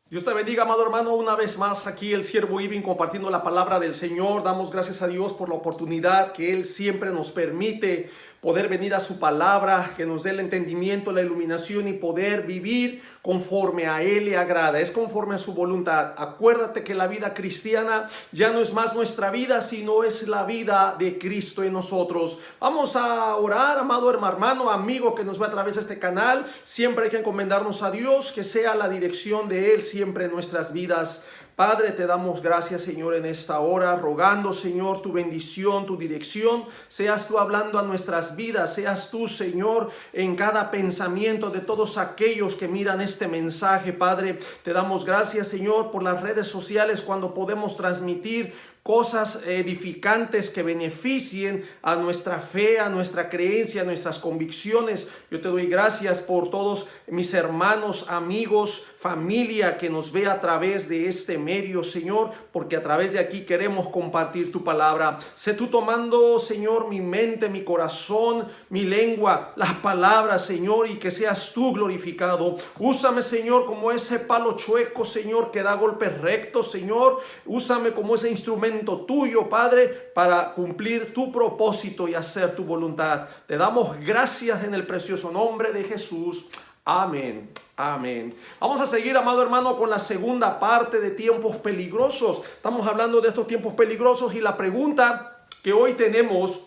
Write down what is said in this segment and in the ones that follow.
Dios te bendiga, amado hermano, una vez más aquí el siervo Ivin compartiendo la palabra del Señor. Damos gracias a Dios por la oportunidad que Él siempre nos permite poder venir a su palabra, que nos dé el entendimiento, la iluminación y poder vivir conforme a Él le agrada, es conforme a su voluntad. Acuérdate que la vida cristiana ya no es más nuestra vida, sino es la vida de Cristo en nosotros. Vamos a orar, amado hermano, amigo que nos ve a través de este canal. Siempre hay que encomendarnos a Dios, que sea la dirección de Él siempre en nuestras vidas. Padre, te damos gracias, Señor, en esta hora, rogando, Señor, tu bendición, tu dirección. Seas tú hablando a nuestras vidas, seas tú, Señor, en cada pensamiento de todos aquellos que miran este mensaje, Padre. Te damos gracias, Señor, por las redes sociales cuando podemos transmitir cosas edificantes que beneficien a nuestra fe, a nuestra creencia, a nuestras convicciones. Yo te doy gracias por todos mis hermanos, amigos, familia que nos ve a través de este medio, Señor, porque a través de aquí queremos compartir tu palabra. Sé tú tomando, Señor, mi mente, mi corazón, mi lengua, las palabras, Señor, y que seas tú glorificado. Úsame, Señor, como ese palo chueco, Señor, que da golpes rectos, Señor. Úsame como ese instrumento tuyo, Padre, para cumplir tu propósito y hacer tu voluntad. Te damos gracias en el precioso nombre de Jesús. Amén. Amén. Vamos a seguir, amado hermano, con la segunda parte de tiempos peligrosos. Estamos hablando de estos tiempos peligrosos y la pregunta que hoy tenemos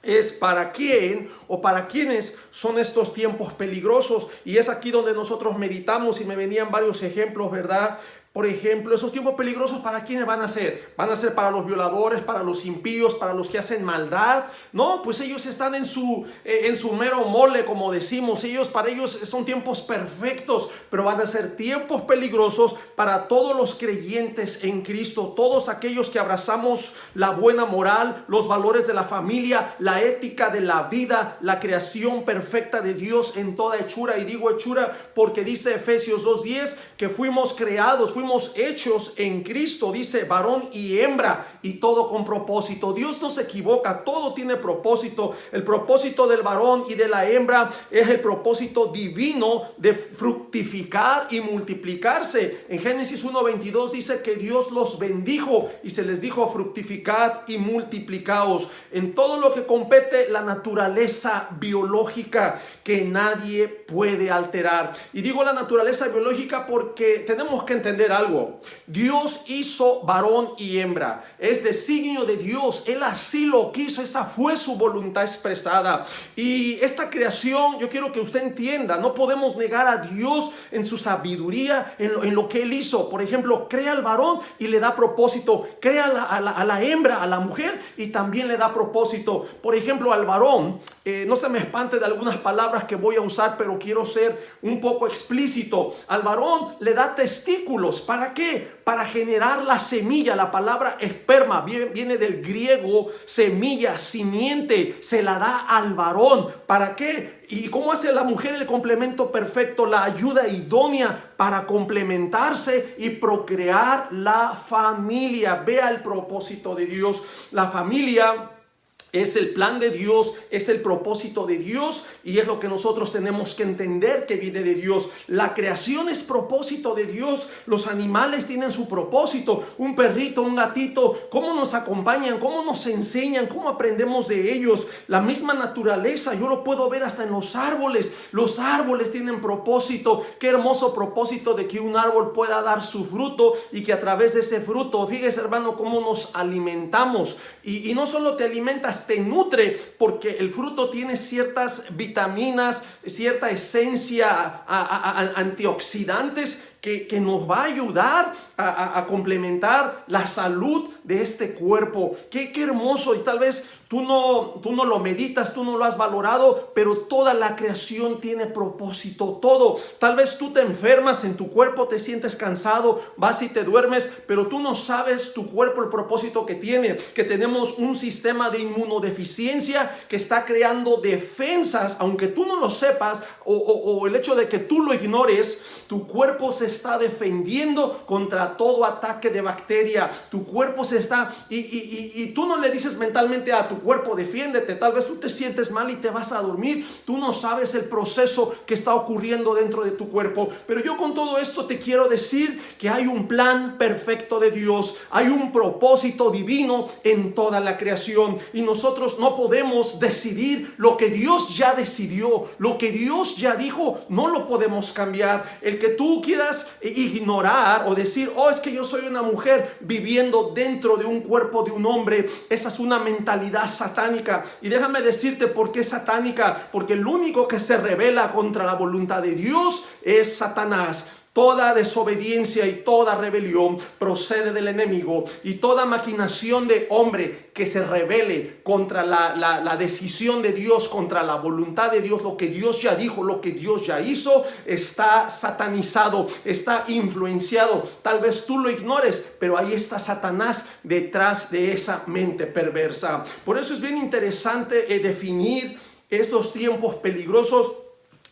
es ¿para quién o para quiénes son estos tiempos peligrosos? Y es aquí donde nosotros meditamos y me venían varios ejemplos, ¿verdad? Por ejemplo, esos tiempos peligrosos, ¿para quiénes van a ser? ¿Van a ser para los violadores, para los impíos, para los que hacen maldad? No, pues ellos están en su mero mole, como decimos. Para ellos son tiempos perfectos, pero van a ser tiempos peligrosos para todos los creyentes en Cristo, todos aquellos que abrazamos la buena moral, los valores de la familia, la ética de la vida, la creación perfecta de Dios en toda hechura. Y digo hechura porque dice Efesios 2:10 que fuimos hechos en Cristo, dice varón y hembra, y todo con propósito. Dios no se equivoca, todo tiene propósito. El propósito del varón y de la hembra es el propósito divino de fructificar y multiplicarse. En Génesis 1:22 dice que Dios los bendijo y se les dijo: fructificad y multiplicaos. En todo lo que compete la naturaleza biológica que nadie puede alterar. Y digo la naturaleza biológica porque tenemos que entender algo. Dios hizo varón y hembra. Es designio de Dios. Él así lo quiso. Esa fue su voluntad expresada. Y esta creación, yo quiero que usted entienda, no podemos negar a Dios en su sabiduría, en lo que Él hizo. Por ejemplo, crea al varón y le da propósito. Crea a la hembra, a la mujer, y también le da propósito. Por ejemplo, al varón, no se me espante de algunas palabras que voy a usar, pero quiero ser un poco explícito. Al varón le da testículos. ¿Para qué? Para generar la semilla. La palabra esperma viene del griego semilla, simiente. Se la da al varón. ¿Para qué? ¿Y cómo hace la mujer el complemento perfecto? La ayuda idónea para complementarse y procrear la familia. Vea el propósito de Dios. La familia es el plan de Dios, es el propósito de Dios, y es lo que nosotros tenemos que entender que viene de Dios. La creación es propósito de Dios. Los animales tienen su propósito. Un perrito, un gatito, cómo nos acompañan, cómo nos enseñan, cómo aprendemos de ellos. La misma naturaleza, yo lo puedo ver hasta en los árboles. Los árboles tienen propósito. Qué hermoso propósito de que un árbol pueda dar su fruto y que a través de ese fruto, fíjese hermano, cómo nos alimentamos. Y no solo te alimentas, te nutre, porque el fruto tiene ciertas vitaminas, cierta esencia antioxidantes que nos va a ayudar a complementar la salud de este cuerpo. Qué hermoso. Y tal vez tú no lo meditas, tú no lo has valorado, pero toda la creación tiene propósito, todo. Tal vez tú te enfermas en tu cuerpo, te sientes cansado, vas y te duermes, pero tú no sabes tu cuerpo el propósito que tiene, que tenemos un sistema de inmunodeficiencia que está creando defensas, aunque tú no lo sepas, o el hecho de que tú lo ignores, tu cuerpo se está defendiendo contra todo ataque de bacteria. Tu cuerpo se está, y tú no le dices mentalmente a tu cuerpo, defiéndete. Tal vez tú te sientes mal y te vas a dormir. Tú no sabes el proceso que está ocurriendo dentro de tu cuerpo. Pero yo con todo esto te quiero decir que hay un plan perfecto de Dios. Hay un propósito divino en toda la creación. Y nosotros no podemos decidir lo que Dios ya decidió. Lo que Dios ya dijo, no lo podemos cambiar. El que tú quieras ignorar o decir, oh, es que yo soy una mujer viviendo dentro de un cuerpo de un hombre, esa es una mentalidad satánica. Y déjame decirte por qué es satánica, porque el único que se rebela contra la voluntad de Dios es Satanás. Toda desobediencia y toda rebelión procede del enemigo, y toda maquinación de hombre que se rebele contra la decisión de Dios, contra la voluntad de Dios, lo que Dios ya dijo, lo que Dios ya hizo, está satanizado, está influenciado. Tal vez tú lo ignores, pero ahí está Satanás detrás de esa mente perversa. Por eso es bien interesante definir estos tiempos peligrosos,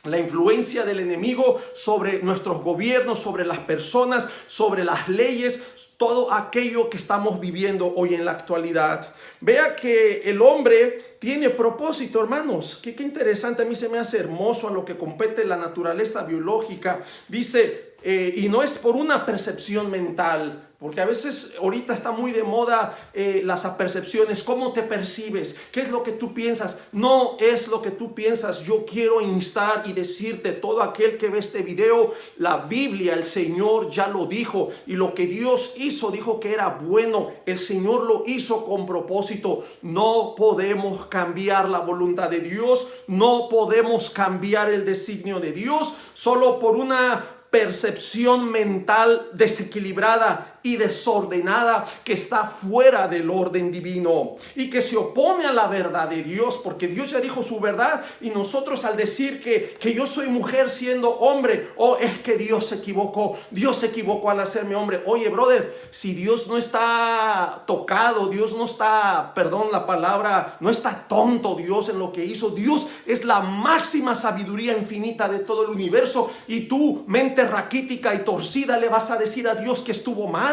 la influencia del enemigo sobre nuestros gobiernos, sobre las personas, sobre las leyes, todo aquello que estamos viviendo hoy en la actualidad. Vea que el hombre tiene propósito, hermanos. Qué interesante, a mí se me hace hermoso a lo que compete la naturaleza biológica. Dice, y no es por una percepción mental, porque a veces ahorita está muy de moda las apercepciones. ¿Cómo te percibes? ¿Qué es lo que tú piensas? No es lo que tú piensas. Yo quiero instar y decirte, todo aquel que ve este video, la Biblia, el Señor ya lo dijo, y lo que Dios hizo, dijo que era bueno. El Señor lo hizo con propósito. No podemos cambiar la voluntad de Dios, no podemos cambiar el designio de Dios solo por una percepción mental desequilibrada y desordenada que está fuera del orden divino y que se opone a la verdad de Dios, porque Dios ya dijo su verdad. Y nosotros, al decir que yo soy mujer siendo hombre, es que Dios se equivocó al hacerme hombre. Oye, brother, si Dios no está tocado, Dios no está, perdón la palabra, no está tonto Dios en lo que hizo. Dios es la máxima sabiduría infinita de todo el universo, y tú, mente raquítica y torcida, le vas a decir a Dios que estuvo mal.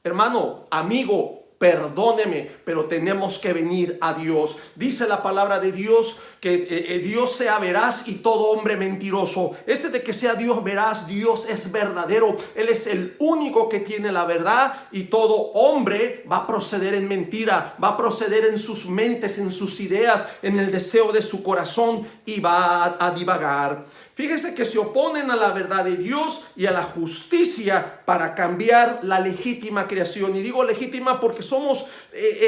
Hermano, amigo, perdóneme, pero tenemos que venir a Dios. Dice la palabra de Dios que Dios sea veraz y todo hombre mentiroso. De que sea Dios veraz, Dios es verdadero. Él es el único que tiene la verdad, y todo hombre va a proceder en mentira, va a proceder en sus mentes, en sus ideas, en el deseo de su corazón, y va a divagar. Fíjese que se oponen a la verdad de Dios y a la justicia para cambiar la legítima creación. Y digo legítima porque somos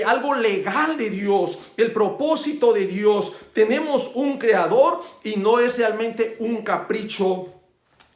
algo legal de Dios, el propósito de Dios. Tenemos un creador y no es realmente un capricho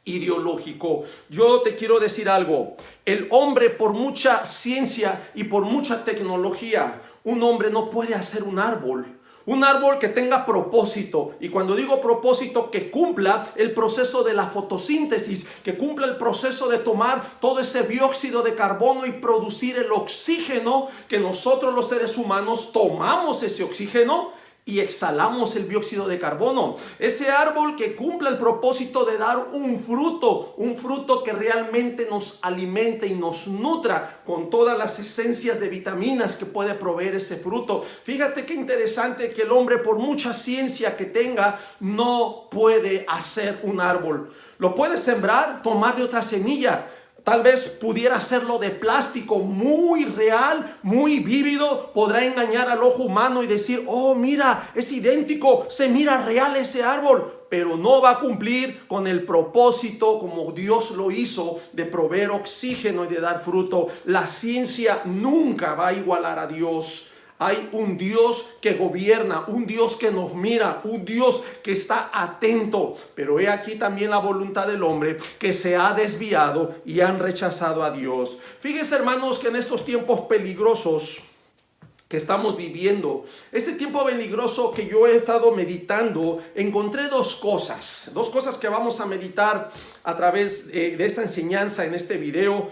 ideológico. Yo te quiero decir algo. El hombre, por mucha ciencia y por mucha tecnología, un hombre no puede hacer un árbol. Un árbol que tenga propósito, y cuando digo propósito, que cumpla el proceso de la fotosíntesis, que cumpla el proceso de tomar todo ese dióxido de carbono y producir el oxígeno, que nosotros los seres humanos tomamos ese oxígeno y exhalamos el dióxido de carbono. Ese árbol que cumpla el propósito de dar un fruto que realmente nos alimente y nos nutra con todas las esencias de vitaminas que puede proveer ese fruto. Fíjate qué interesante que el hombre, por mucha ciencia que tenga, no puede hacer un árbol. Lo puede sembrar, tomar de otra semilla. Tal vez pudiera hacerlo de plástico, muy real, muy vívido. Podrá engañar al ojo humano y decir, oh, mira, es idéntico, se mira real ese árbol. Pero no va a cumplir con el propósito como Dios lo hizo, de proveer oxígeno y de dar fruto. La ciencia nunca va a igualar a Dios. Hay un Dios que gobierna, un Dios que nos mira, un Dios que está atento. Pero he aquí también la voluntad del hombre, que se ha desviado y han rechazado a Dios. Fíjense, hermanos, que en estos tiempos peligrosos que estamos viviendo, este tiempo peligroso que yo he estado meditando, encontré dos cosas que vamos a meditar a través de esta enseñanza en este video.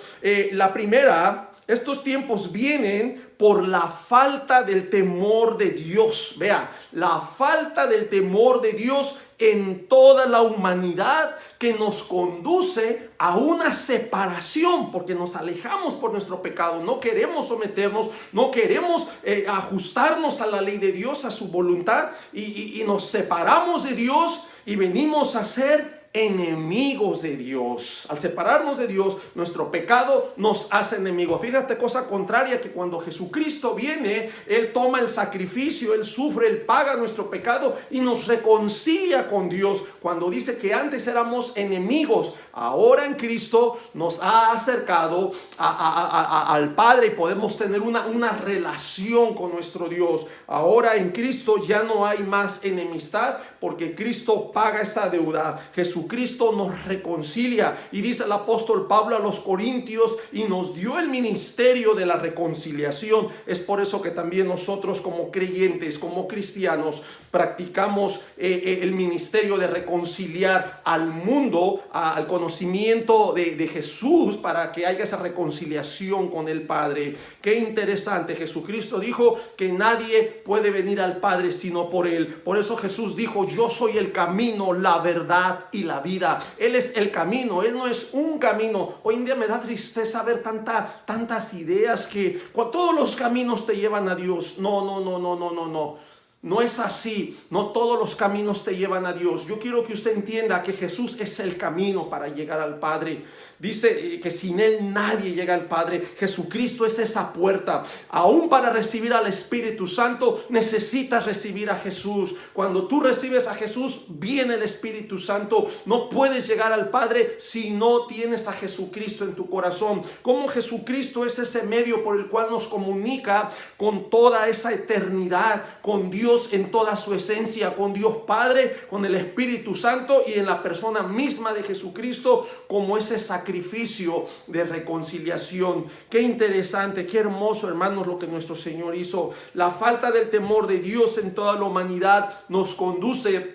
La primera, estos tiempos vienen por la falta del temor de Dios. Vea, la falta del temor de Dios en toda la humanidad, que nos conduce a una separación, porque nos alejamos por nuestro pecado, no queremos someternos, no queremos ajustarnos a la ley de Dios, a su voluntad, y nos separamos de Dios y venimos a ser enemigos de Dios. Al separarnos de Dios, nuestro pecado nos hace enemigos. Fíjate, cosa contraria, que cuando Jesucristo viene, Él toma el sacrificio, Él sufre, Él paga nuestro pecado y nos reconcilia con Dios. Cuando dice que antes éramos enemigos, ahora en Cristo nos ha acercado al Padre y podemos tener una relación con nuestro Dios. Ahora en Cristo ya no hay más enemistad, porque Cristo paga esa deuda. Jesucristo nos reconcilia, y dice el apóstol Pablo a los Corintios, y nos dio el ministerio de la reconciliación. Es por eso que también nosotros, como creyentes, como cristianos, practicamos el ministerio de reconciliar al mundo al conocimiento de Jesús, para que haya esa reconciliación con el Padre. Qué interesante. Jesucristo dijo que nadie puede venir al Padre sino por Él. Por eso Jesús dijo: yo soy el camino, la verdad y la vida. Él es el camino, Él no es un camino. Hoy en día me da tristeza ver tantas ideas que todos los caminos te llevan a Dios. No. No es así. No todos los caminos te llevan a Dios. Yo quiero que usted entienda que Jesús es el camino para llegar al Padre. Dice que sin Él nadie llega al Padre. Jesucristo es esa puerta. Aún para recibir al Espíritu Santo necesitas recibir a Jesús. Cuando tú recibes a Jesús, viene el Espíritu Santo. No puedes llegar al Padre si no tienes a Jesucristo en tu corazón. Como Jesucristo es ese medio por el cual nos comunica con toda esa eternidad, con Dios en toda su esencia, con Dios Padre, con el Espíritu Santo y en la persona misma de Jesucristo, como ese sacrificio de reconciliación. Qué interesante, qué hermoso, hermanos, lo que nuestro Señor hizo. La falta del temor de Dios en toda la humanidad nos conduce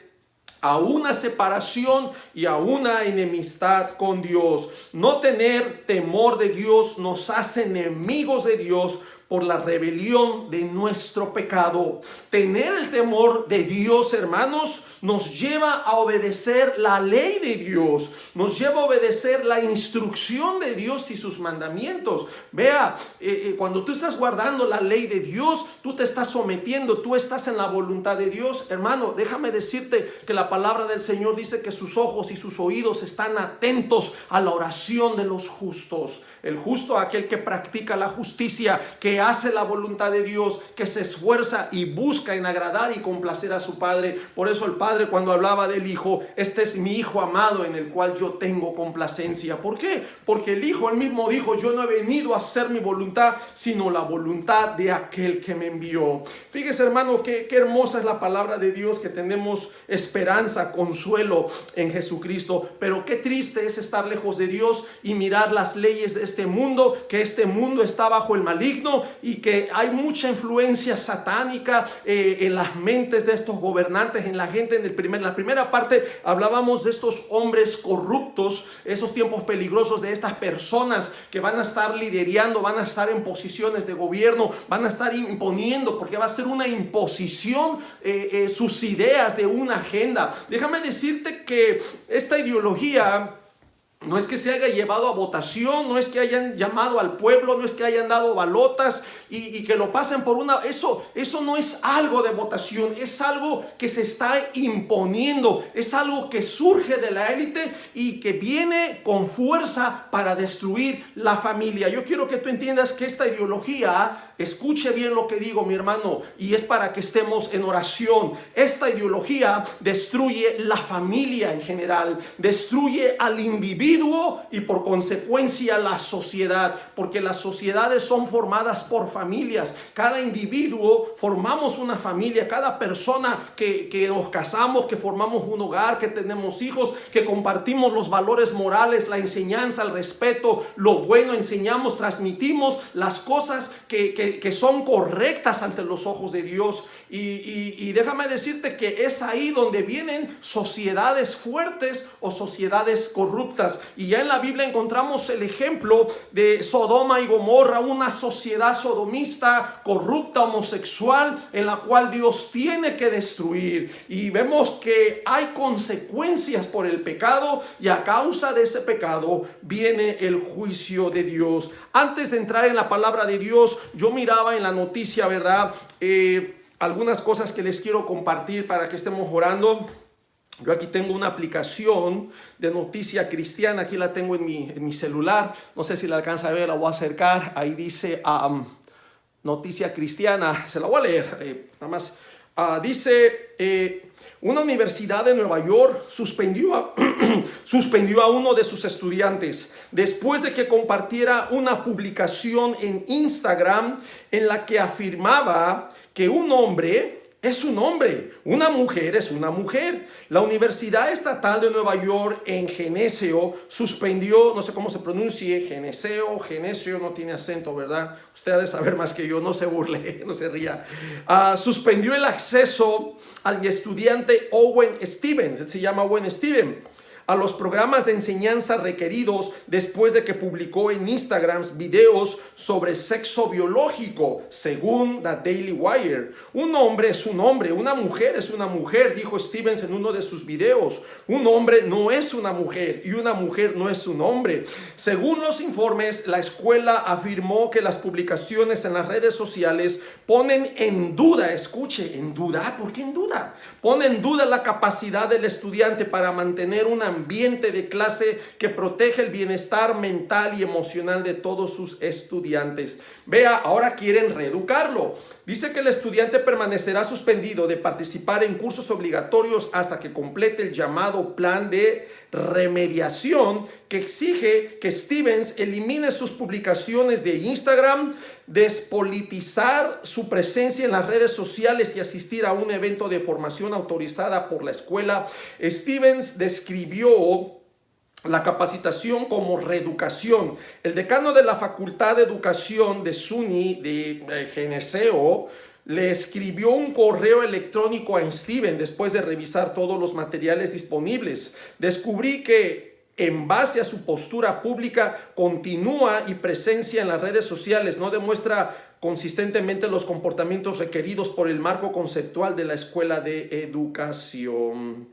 a una separación y a una enemistad con Dios. No tener temor de Dios nos hace enemigos de Dios por la rebelión de nuestro pecado. Tener el temor de Dios, hermanos, nos lleva a obedecer la ley de Dios, nos lleva a obedecer la instrucción de Dios y sus mandamientos. Vea, cuando tú estás guardando la ley de Dios, tú te estás sometiendo, tú estás en la voluntad de Dios. Hermano, déjame decirte que la palabra del Señor dice que sus ojos y sus oídos están atentos a la oración de los justos. El justo, aquel que practica la justicia, que hace la voluntad de Dios, que se esfuerza y busca en agradar y complacer a su Padre. Por eso el Padre, cuando hablaba del Hijo: este es mi Hijo amado en el cual yo tengo complacencia. ¿Por qué? Porque el Hijo, él mismo dijo: yo no he venido a hacer mi voluntad, sino la voluntad de aquel que me envió. Fíjese, hermano, qué hermosa es la palabra de Dios, que tenemos esperanza, consuelo en Jesucristo. Pero qué triste es estar lejos de Dios y mirar las leyes de este mundo, que este mundo está bajo el maligno y que hay mucha influencia satánica en las mentes de estos gobernantes, en la gente. En la primera parte hablábamos de estos hombres corruptos, esos tiempos peligrosos, de estas personas que van a estar liderando, van a estar en posiciones de gobierno, van a estar imponiendo, porque va a ser una imposición, sus ideas de una agenda. Déjame decirte que esta ideología no es que se haya llevado a votación, no es que hayan llamado al pueblo, no es que hayan dado balotas y que lo pasen por una... Eso no es algo de votación, es algo que se está imponiendo, es algo que surge de la élite y que viene con fuerza para destruir la familia. Yo quiero que tú entiendas que esta ideología, escuche bien lo que digo, mi hermano, y es para que estemos en oración. Esta ideología destruye la familia en general, destruye al individuo y por consecuencia la sociedad, porque las sociedades son formadas por familias. Cada individuo formamos una familia, cada persona que nos casamos, que formamos un hogar, que tenemos hijos, que compartimos los valores morales, la enseñanza, el respeto, lo bueno, enseñamos, transmitimos las cosas que son correctas ante los ojos de Dios. Y déjame decirte que es ahí donde vienen sociedades fuertes o sociedades corruptas. cosas. Y ya en la Biblia encontramos el ejemplo de Sodoma y Gomorra, una sociedad sodomista, corrupta, homosexual, en la cual Dios tiene que destruir. Y vemos que hay consecuencias por el pecado, y a causa de ese pecado viene el juicio de Dios. Antes de entrar en la palabra de Dios, yo miraba en la noticia, ¿verdad? Algunas cosas que les quiero compartir para que estemos orando. Yo aquí tengo una aplicación de noticia cristiana, aquí la tengo en mi celular, no sé si la alcanza a ver, la voy a acercar, ahí dice noticia cristiana, se la voy a leer, nada más. Dice, una universidad de Nueva York suspendió a uno de sus estudiantes después de que compartiera una publicación en Instagram en la que afirmaba que un hombre es un hombre, una mujer es una mujer. La Universidad Estatal de Nueva York en Geneseo suspendió, no sé cómo se pronuncie, Geneseo, no tiene acento, ¿verdad? Usted ha de saber más que yo, no se burle, no se ría. Suspendió el acceso al estudiante Owen Stevens, él se llama Owen Stevens, a los programas de enseñanza requeridos después de que publicó en Instagram videos sobre sexo biológico, según The Daily Wire. Un hombre es un hombre, una mujer es una mujer, dijo Stevens en uno de sus videos. Un hombre no es una mujer y una mujer no es un hombre. Según los informes, la escuela afirmó que las publicaciones en las redes sociales ponen en duda, escuche, en duda, ¿por qué en duda? Pone en duda la capacidad del estudiante para mantener un ambiente de clase que protege el bienestar mental y emocional de todos sus estudiantes. Vea, ahora quieren reeducarlo. Dice que el estudiante permanecerá suspendido de participar en cursos obligatorios hasta que complete el llamado plan de remediación que exige que Stevens elimine sus publicaciones de Instagram, despolitizar su presencia en las redes sociales y asistir a un evento de formación autorizada por la escuela. Stevens describió la capacitación como reeducación. El decano de la Facultad de Educación de SUNY de Geneseo le escribió un correo electrónico a Steven después de revisar todos los materiales disponibles. Descubrí que en base a su postura pública continua y presencia en las redes sociales no demuestra consistentemente los comportamientos requeridos por el marco conceptual de la escuela de educación.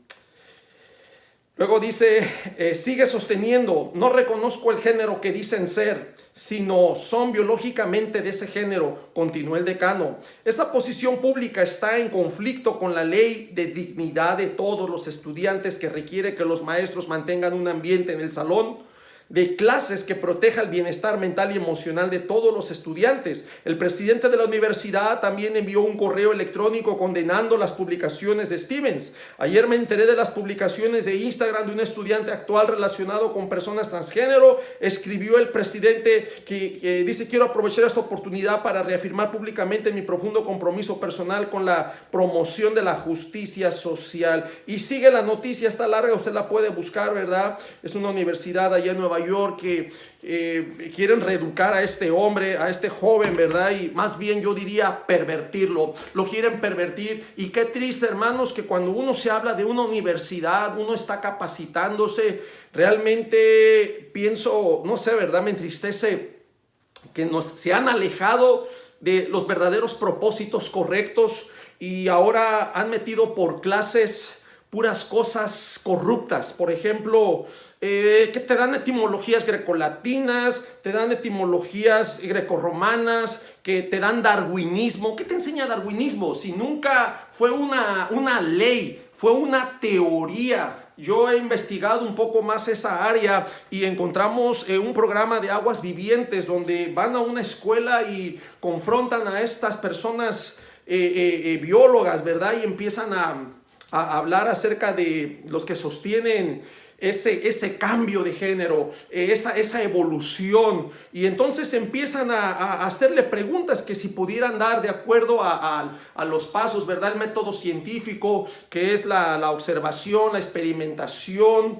Luego dice, sigue sosteniendo, no reconozco el género que dicen ser, sino son biológicamente de ese género, continuó el decano. Esta posición pública está en conflicto con la ley de dignidad de todos los estudiantes que requiere que los maestros mantengan un ambiente en el salón de clases que proteja el bienestar mental y emocional de todos los estudiantes. El presidente de la universidad también envió un correo electrónico condenando las publicaciones de Stevens. Ayer me enteré de las publicaciones de Instagram de un estudiante actual relacionado con personas transgénero. Escribió el presidente que dice, quiero aprovechar esta oportunidad para reafirmar públicamente mi profundo compromiso personal con la promoción de la justicia social. Y sigue la noticia, está larga, usted la puede buscar, ¿verdad? Es una universidad allá en Nueva York que quieren reeducar a este hombre, a este joven, ¿verdad? Y más bien yo diría pervertirlo, lo quieren pervertir. Y qué triste, hermanos, que cuando uno se habla de una universidad, uno está capacitándose, realmente pienso, no sé, ¿verdad? Me entristece que se han alejado de los verdaderos propósitos correctos y ahora han metido por clases puras cosas corruptas. Por ejemplo, que te dan etimologías grecolatinas, te dan etimologías grecorromanas, que te dan darwinismo. ¿Qué te enseña darwinismo? Si nunca fue una ley, fue una teoría. Yo he investigado un poco más esa área y encontramos un programa de aguas vivientes donde van a una escuela y confrontan a estas personas biólogas, ¿verdad? Y empiezan a hablar acerca de los que sostienen ese cambio de género, esa evolución, y entonces empiezan a hacerle preguntas que si pudieran dar de acuerdo a los pasos, ¿verdad? El método científico, que es la observación, la experimentación,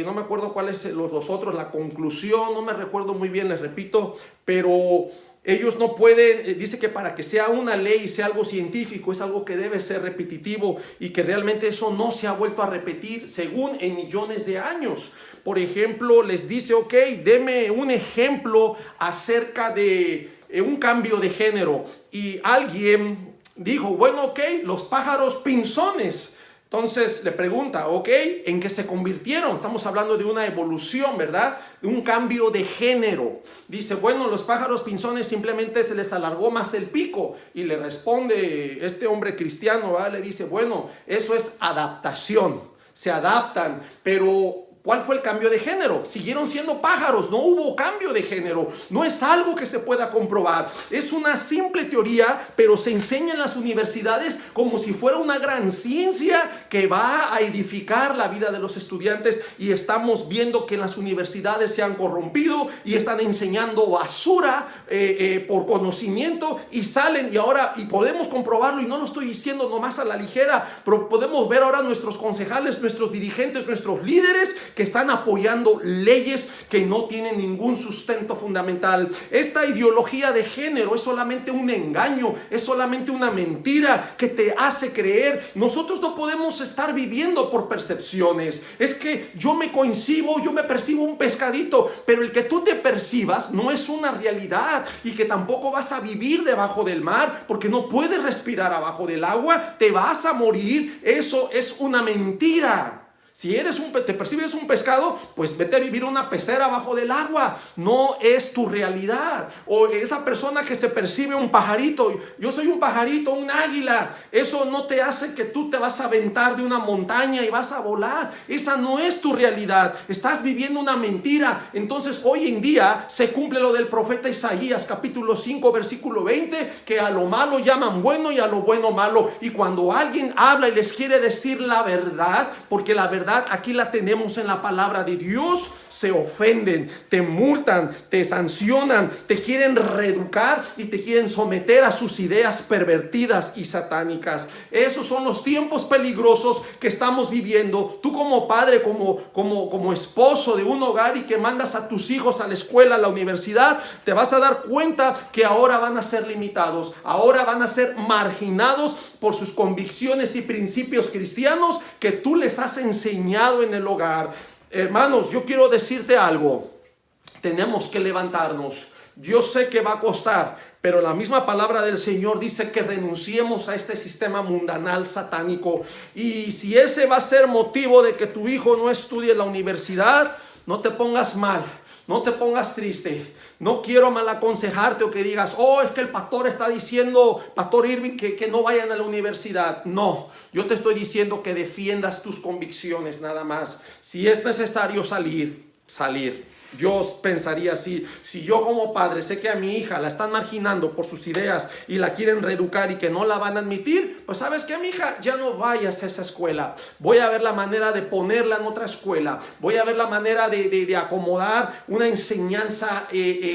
no me acuerdo cuáles los otros, la conclusión, no me recuerdo muy bien, les repito, pero Ellos no pueden, dice que para que sea una ley, sea algo científico, es algo que debe ser repetitivo y que realmente eso no se ha vuelto a repetir según en millones de años. Por ejemplo, les dice, ok, deme un ejemplo acerca de un cambio de género. Y alguien dijo, bueno, ok, los pájaros pinzones. Entonces le pregunta, ok, ¿en qué se convirtieron? Estamos hablando de una evolución, ¿verdad? De un cambio de género. Dice, bueno, los pájaros pinzones simplemente se les alargó más el pico. Y le responde este hombre cristiano, ¿verdad? Le dice, bueno, eso es adaptación. Se adaptan, pero ¿cuál fue el cambio de género? Siguieron siendo pájaros, no hubo cambio de género. No es algo que se pueda comprobar. Es una simple teoría, pero se enseña en las universidades como si fuera una gran ciencia que va a edificar la vida de los estudiantes. Y estamos viendo que en las universidades se han corrompido y están enseñando basura por conocimiento y salen y podemos comprobarlo, y no lo estoy diciendo nomás a la ligera, pero podemos ver ahora nuestros concejales, nuestros dirigentes, nuestros líderes que están apoyando leyes que no tienen ningún sustento fundamental. Esta ideología de género es solamente un engaño, es solamente una mentira que te hace creer. Nosotros no podemos estar viviendo por percepciones. Es que yo me percibo un pescadito, pero el que tú te percibas no es una realidad, y que tampoco vas a vivir debajo del mar, porque no puedes respirar abajo del agua, te vas a morir. Eso es una mentira. Si te percibes un pescado, pues vete a vivir una pecera bajo del agua. No es tu realidad. O esa persona que se percibe un pajarito, yo soy un pajarito, un águila, eso no te hace que tú te vas a aventar de una montaña y vas a volar. Esa no es tu realidad. Estás viviendo una mentira. Entonces hoy en día se cumple lo del profeta Isaías, capítulo 5, versículo 20, que a lo malo llaman bueno y a lo bueno malo. Y cuando alguien habla y les quiere decir la verdad, porque la verdad aquí la tenemos en la palabra de Dios, se ofenden, te multan, te sancionan, te quieren reeducar y te quieren someter a sus ideas pervertidas y satánicas. Esos son los tiempos peligrosos que estamos viviendo. Tú como padre, como esposo de un hogar y que mandas a tus hijos a la escuela, a la universidad, te vas a dar cuenta que ahora van a ser limitados, ahora van a ser marginados por sus convicciones y principios cristianos que tú les has enseñado en el hogar. Hermanos, yo quiero decirte algo. Tenemos que levantarnos. Yo sé que va a costar, pero la misma palabra del Señor dice que renunciemos a este sistema mundanal satánico. Y si ese va a ser motivo de que tu hijo no estudie en la universidad, no te pongas mal, no te pongas triste. No quiero mal aconsejarte o que digas, oh, es que el pastor está diciendo, Pastor Irving, que no vayan a la universidad. No, yo te estoy diciendo que defiendas tus convicciones nada más. Si es necesario salir. Yo pensaría así: si yo como padre sé que a mi hija la están marginando por sus ideas y la quieren reeducar y que no la van a admitir, pues sabes que, mi hija, ya no vayas a esa escuela. Voy a ver la manera de ponerla en otra escuela. Voy a ver la manera de acomodar una enseñanza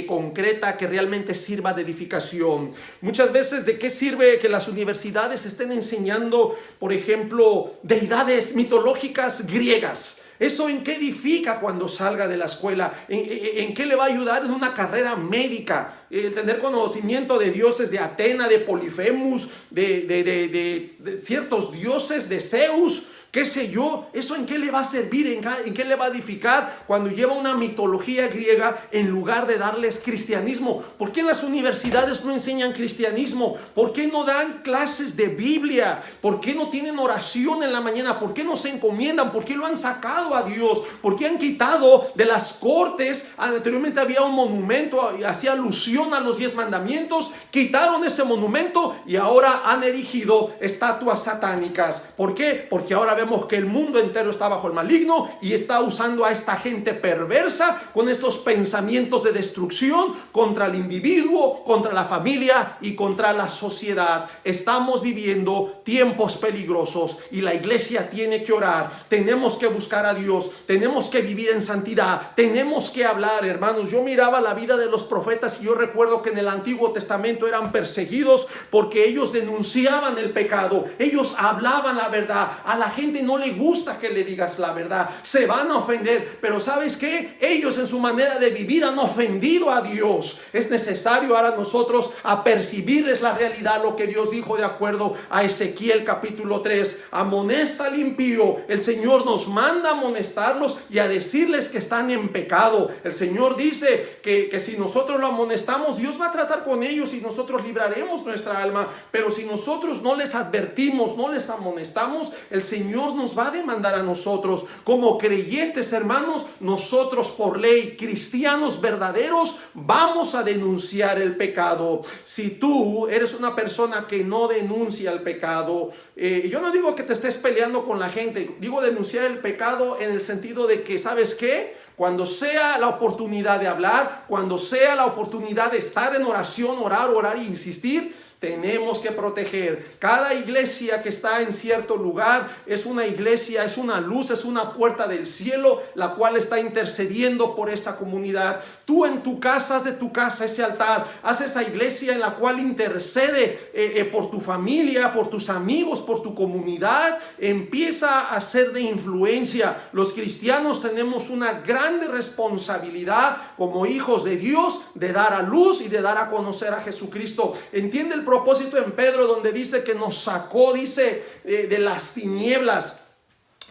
concreta que realmente sirva de edificación. Muchas veces, ¿de qué sirve que las universidades estén enseñando, por ejemplo, deidades mitológicas griegas? ¿Eso en qué edifica cuando salga de la escuela? ¿En qué le va a ayudar en una carrera médica? Tener conocimiento de dioses de Atena, de Polifemus, de ciertos dioses, de Zeus, qué sé yo. ¿Eso en qué le va a servir? ¿En qué le va a edificar cuando lleva una mitología griega en lugar de darles cristianismo? ¿Por qué en las universidades no enseñan cristianismo? ¿Por qué no dan clases de Biblia? ¿Por qué no tienen oración en la mañana? ¿Por qué no se encomiendan? ¿Por qué lo han sacado a Dios? ¿Por qué han quitado de las cortes? Anteriormente había un monumento y hacía alusión a los 10 mandamientos. Quitaron ese monumento y ahora han erigido estatuas satánicas. ¿Por qué? Porque ahora vemos que el mundo entero está bajo el maligno y está usando a esta gente perversa con estos pensamientos de destrucción contra el individuo, contra la familia y contra la sociedad. Estamos viviendo tiempos peligrosos y la iglesia tiene que orar. Tenemos que buscar a Dios, tenemos que vivir en santidad, tenemos que hablar, hermanos. Yo miraba la vida de los profetas y yo recuerdo que en el Antiguo Testamento eran perseguidos porque ellos denunciaban el pecado, ellos hablaban la verdad. A la gente gente no le gusta que le digas la verdad, se van a ofender, pero ¿sabes qué? Ellos en su manera de vivir han ofendido a Dios. Es necesario ahora nosotros apercibirles la realidad, lo que Dios dijo de acuerdo a Ezequiel capítulo 3. Amonesta al impío. El Señor nos manda a amonestarlos y a decirles que están en pecado. El Señor dice que si nosotros lo amonestamos, Dios va a tratar con ellos y nosotros libraremos nuestra alma. Pero si nosotros no les advertimos, no les amonestamos, el Señor nos va a demandar a nosotros. Como creyentes, hermanos, nosotros por ley, cristianos verdaderos, vamos a denunciar el pecado. Si tú eres una persona que no denuncia el pecado, yo no digo que te estés peleando con la gente, digo denunciar el pecado en el sentido de que, ¿sabes qué? Cuando sea la oportunidad de hablar, cuando sea la oportunidad de estar en oración, orar e insistir, tenemos que proteger. Cada iglesia que está en cierto lugar es una iglesia, es una luz, es una puerta del cielo, la cual está intercediendo por esa comunidad. Tú en tu casa, haz de tu casa ese altar, haz esa iglesia en la cual intercede por tu familia, por tus amigos, por tu comunidad. Empieza a ser de influencia. Los cristianos tenemos una grande responsabilidad como hijos de Dios de dar a luz y de dar a conocer a Jesucristo. Entiende el propósito en Pedro donde dice que nos sacó, dice, de las tinieblas.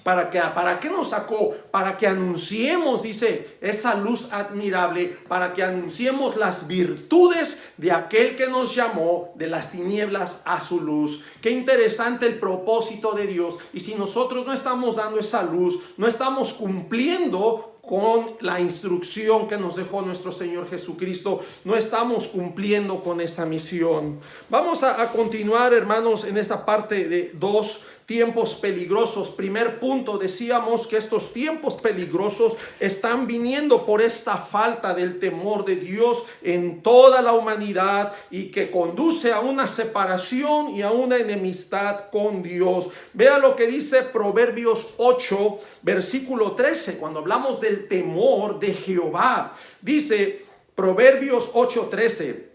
¿Para qué nos sacó? Para que anunciemos, dice, esa luz admirable, para que anunciemos las virtudes de aquel que nos llamó de las tinieblas a su luz. Qué interesante el propósito de Dios. Y si nosotros no estamos dando esa luz, no estamos cumpliendo con la instrucción que nos dejó nuestro Señor Jesucristo, no estamos cumpliendo con esa misión. Vamos a continuar, hermanos, en esta parte de 2 tiempos peligrosos. Primer punto, decíamos que estos tiempos peligrosos están viniendo por esta falta del temor de Dios en toda la humanidad y que conduce a una separación y a una enemistad con Dios. Vea lo que dice Proverbios 8, versículo 13, cuando hablamos del temor de Jehová. Dice Proverbios 8:13,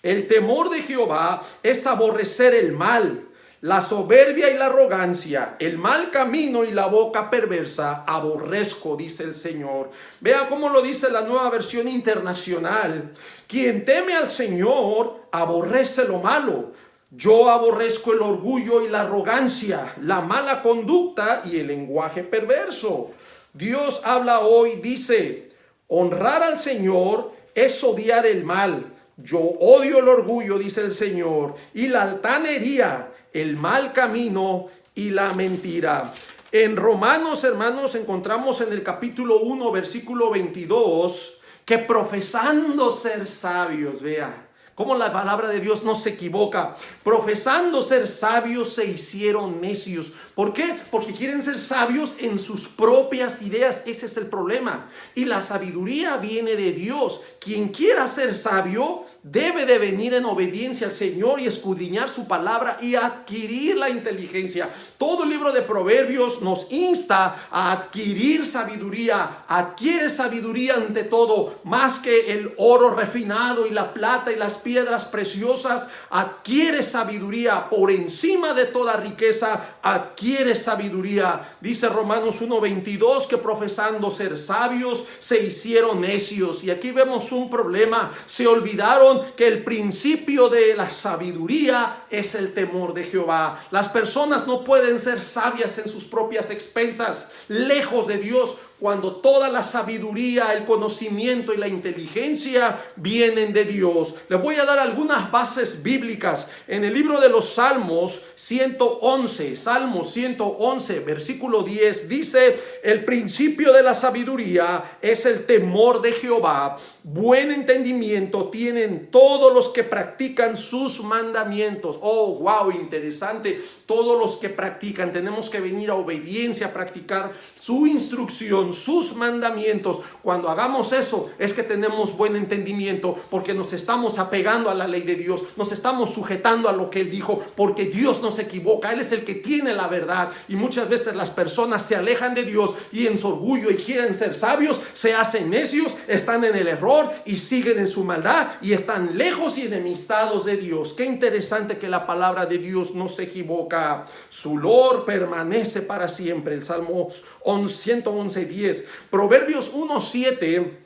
el temor de Jehová es aborrecer el mal, la soberbia y la arrogancia, el mal camino y la boca perversa aborrezco, dice el Señor. Vea cómo lo dice la Nueva Versión Internacional. Quien teme al Señor aborrece lo malo. Yo aborrezco el orgullo y la arrogancia, la mala conducta y el lenguaje perverso. Dios habla hoy, dice, honrar al Señor es odiar el mal. Yo odio el orgullo, dice el Señor, y la altanería, el mal camino y la mentira. En Romanos, hermanos, encontramos en el capítulo 1, versículo 22, que profesando ser sabios, vea cómo la palabra de Dios no se equivoca. Profesando ser sabios se hicieron necios. ¿Por qué? Porque quieren ser sabios en sus propias ideas. Ese es el problema. Y la sabiduría viene de Dios. Quien quiera ser sabio debe de venir en obediencia al Señor y escudriñar su palabra y adquirir la inteligencia. Todo el libro de Proverbios nos insta a adquirir sabiduría. Adquiere sabiduría ante todo, más que el oro refinado y la plata y las piedras preciosas. Adquiere sabiduría por encima de toda riqueza. Adquiere sabiduría. Dice Romanos 1:22 que profesando ser sabios se hicieron necios. Y aquí vemos un problema. Se olvidaron que el principio de la sabiduría es el temor de Jehová. Las personas no pueden ser sabias en sus propias expensas, lejos de Dios, cuando toda la sabiduría, el conocimiento y la inteligencia vienen de Dios. Les voy a dar algunas bases bíblicas. En el libro de los Salmos 111, Salmos 111, versículo 10, dice: el principio de la sabiduría es el temor de Jehová. Buen entendimiento tienen todos los que practican sus mandamientos. Oh, wow, interesante. Todos los que practican, tenemos que venir a obediencia, a practicar su instrucción. atención sus mandamientos. Cuando hagamos eso es que tenemos buen entendimiento, porque nos estamos apegando a la ley de Dios, nos estamos sujetando a lo que Él dijo, porque Dios no se equivoca, Él es el que tiene la verdad. Y muchas veces las personas se alejan de Dios y en su orgullo y quieren ser sabios, se hacen necios, están en el error y siguen en su maldad y están lejos y enemistados de Dios. Qué interesante que la palabra de Dios no se equivoca. Su loor permanece para siempre. El Salmo 111:10. Proverbios 1:7.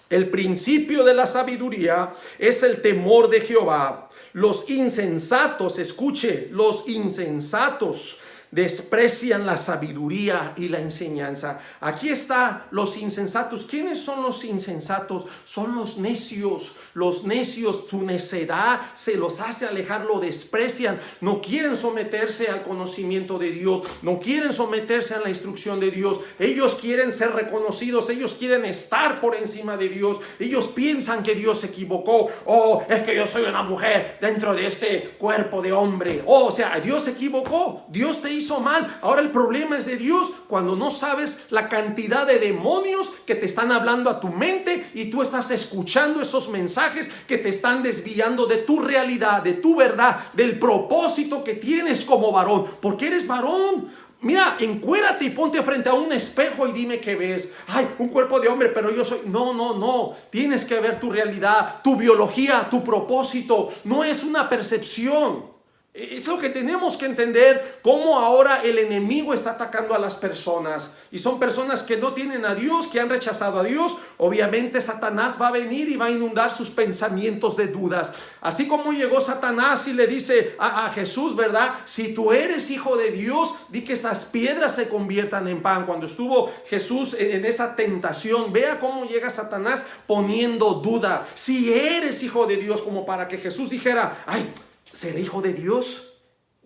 El principio de la sabiduría es el temor de Jehová. Los insensatos, escuche, los insensatos desprecian la sabiduría y la enseñanza. Aquí está los insensatos. ¿Quiénes son los insensatos? Son los necios. Los necios, su necedad se los hace alejar, lo desprecian. No quieren someterse al conocimiento de Dios. No quieren someterse a la instrucción de Dios. Ellos quieren ser reconocidos. Ellos quieren estar por encima de Dios. Ellos piensan que Dios se equivocó. Oh, es que yo soy una mujer dentro de este cuerpo de hombre. Oh, o sea, Dios se equivocó. Dios te hizo mal. Ahora el problema es de Dios cuando no sabes la cantidad de demonios que te están hablando a tu mente y tú estás escuchando esos mensajes que te están desviando de tu realidad, de tu verdad, del propósito que tienes como varón, porque eres varón. Mira, encuérate y ponte frente a un espejo y dime qué ves. Ay, un cuerpo de hombre, pero yo soy... No. Tienes que ver tu realidad, tu biología, tu propósito. No es una percepción. Es lo que tenemos que entender, cómo ahora el enemigo está atacando a las personas, y son personas que no tienen a Dios, que han rechazado a Dios. Obviamente Satanás va a venir y va a inundar sus pensamientos de dudas, así como llegó Satanás y le dice a Jesús, ¿verdad? Si tú eres hijo de Dios, di que esas piedras se conviertan en pan. Cuando estuvo Jesús en esa tentación, vea cómo llega Satanás poniendo duda, si eres hijo de Dios, como para que Jesús dijera, ay, ¿seré hijo de Dios?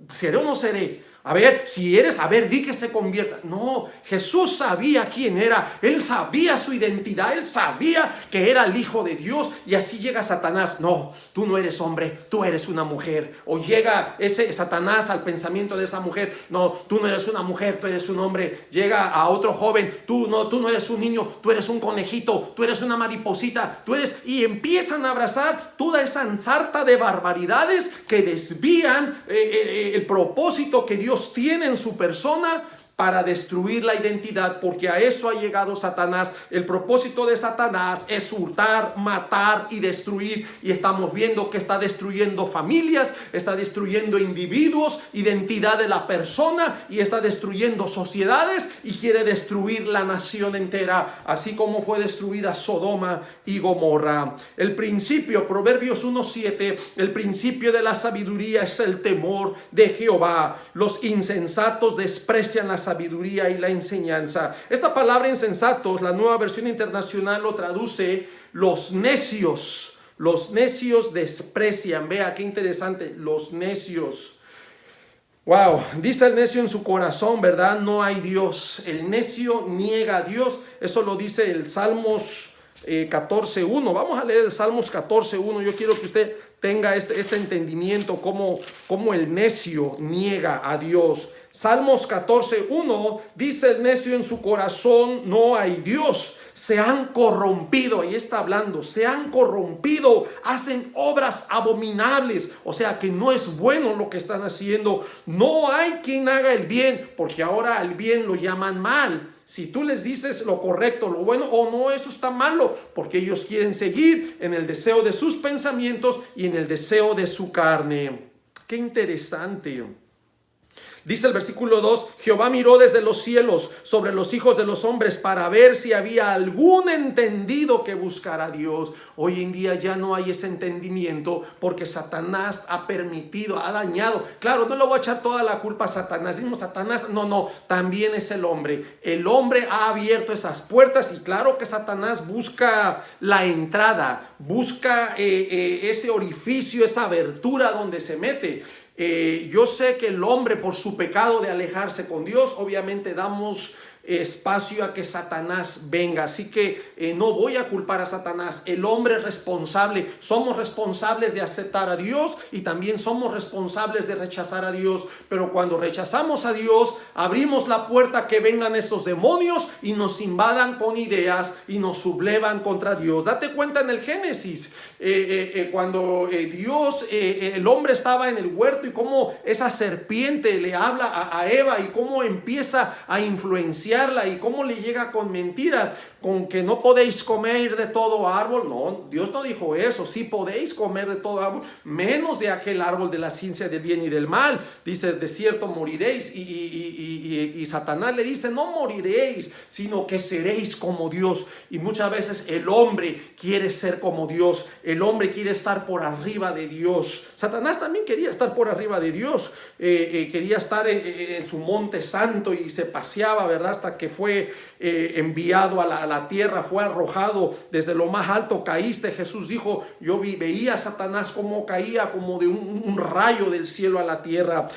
¿Seré o no seré? A ver, si eres, a ver, di que se convierta. No, Jesús sabía quién era. Él sabía su identidad. Él sabía que era el Hijo de Dios. Y así llega Satanás. No, tú no eres hombre, tú eres una mujer. O llega ese Satanás al pensamiento de esa mujer. No, tú no eres una mujer, tú eres un hombre. Llega a otro joven. Tú no eres un niño, tú eres un conejito, tú eres una mariposita, tú eres... Y empiezan a abrazar toda esa sarta de barbaridades que desvían el propósito que Dios tiene en su persona para destruir la identidad, porque a eso ha llegado Satanás. El propósito de Satanás es hurtar, matar y destruir, y estamos viendo que está destruyendo familias, está destruyendo individuos, identidad de la persona, y está destruyendo sociedades y quiere destruir la nación entera, así como fue destruida Sodoma y Gomorra. El principio, Proverbios 1:7, el principio de la sabiduría es el temor de Jehová. Los insensatos desprecian la sabiduría y la enseñanza. Esta palabra insensatos, la Nueva Versión Internacional lo traduce los necios. Los necios desprecian. Vea qué interesante, los necios. Wow, dice el necio en su corazón, ¿verdad? No hay Dios. El necio niega a Dios. Eso lo dice el Salmos 14:1. Vamos a leer el Salmos 14:1. Yo quiero que usted tenga este entendimiento, cómo el necio niega a Dios. Salmos 14:1 dice el necio en su corazón no hay Dios. Se han corrompido, ahí está hablando, se han corrompido, hacen obras abominables, o sea que no es bueno lo que están haciendo. No hay quien haga el bien, porque ahora el bien lo llaman mal. Si tú les dices lo correcto, lo bueno, o no, eso está malo, porque ellos quieren seguir en el deseo de sus pensamientos y en el deseo de su carne. Qué interesante. Dice el versículo 2, Jehová miró desde los cielos sobre los hijos de los hombres para ver si había algún entendido que buscara a Dios. Hoy en día ya no hay ese entendimiento porque Satanás ha permitido, ha dañado. Claro, no le voy a echar toda la culpa a Satanás. Decimos Satanás, no, también es el hombre. El hombre ha abierto esas puertas y claro que Satanás busca la entrada, busca ese orificio, esa abertura donde se mete. Yo sé que el hombre, por su pecado de alejarse con Dios, obviamente damos espacio a que Satanás venga. Así que no voy a culpar a Satanás. El hombre es responsable. Somos responsables de aceptar a Dios y también somos responsables de rechazar a Dios. Pero cuando rechazamos a Dios, abrimos la puerta a que vengan estos demonios y nos invadan con ideas y nos sublevan contra Dios. Date cuenta en el Génesis, cuando Dios, el hombre estaba en el huerto y cómo esa serpiente le habla a Eva y cómo empieza a influenciar y cómo le llega con mentiras, con que no podéis comer de todo árbol. No, Dios no dijo eso. Sí podéis comer de todo árbol, menos de aquel árbol de la ciencia del bien y del mal. Dice, de cierto moriréis. Y Satanás le dice, no moriréis, sino que seréis como Dios. Y muchas veces el hombre quiere ser como Dios. El hombre quiere estar por arriba de Dios. Satanás también quería estar por arriba de Dios. Quería estar en su monte santo y se paseaba, ¿verdad? Hasta que fue enviado a la tierra, fue arrojado desde lo más alto. Caíste. Jesús dijo, yo veía a Satanás como caía, como de un rayo del cielo a la tierra.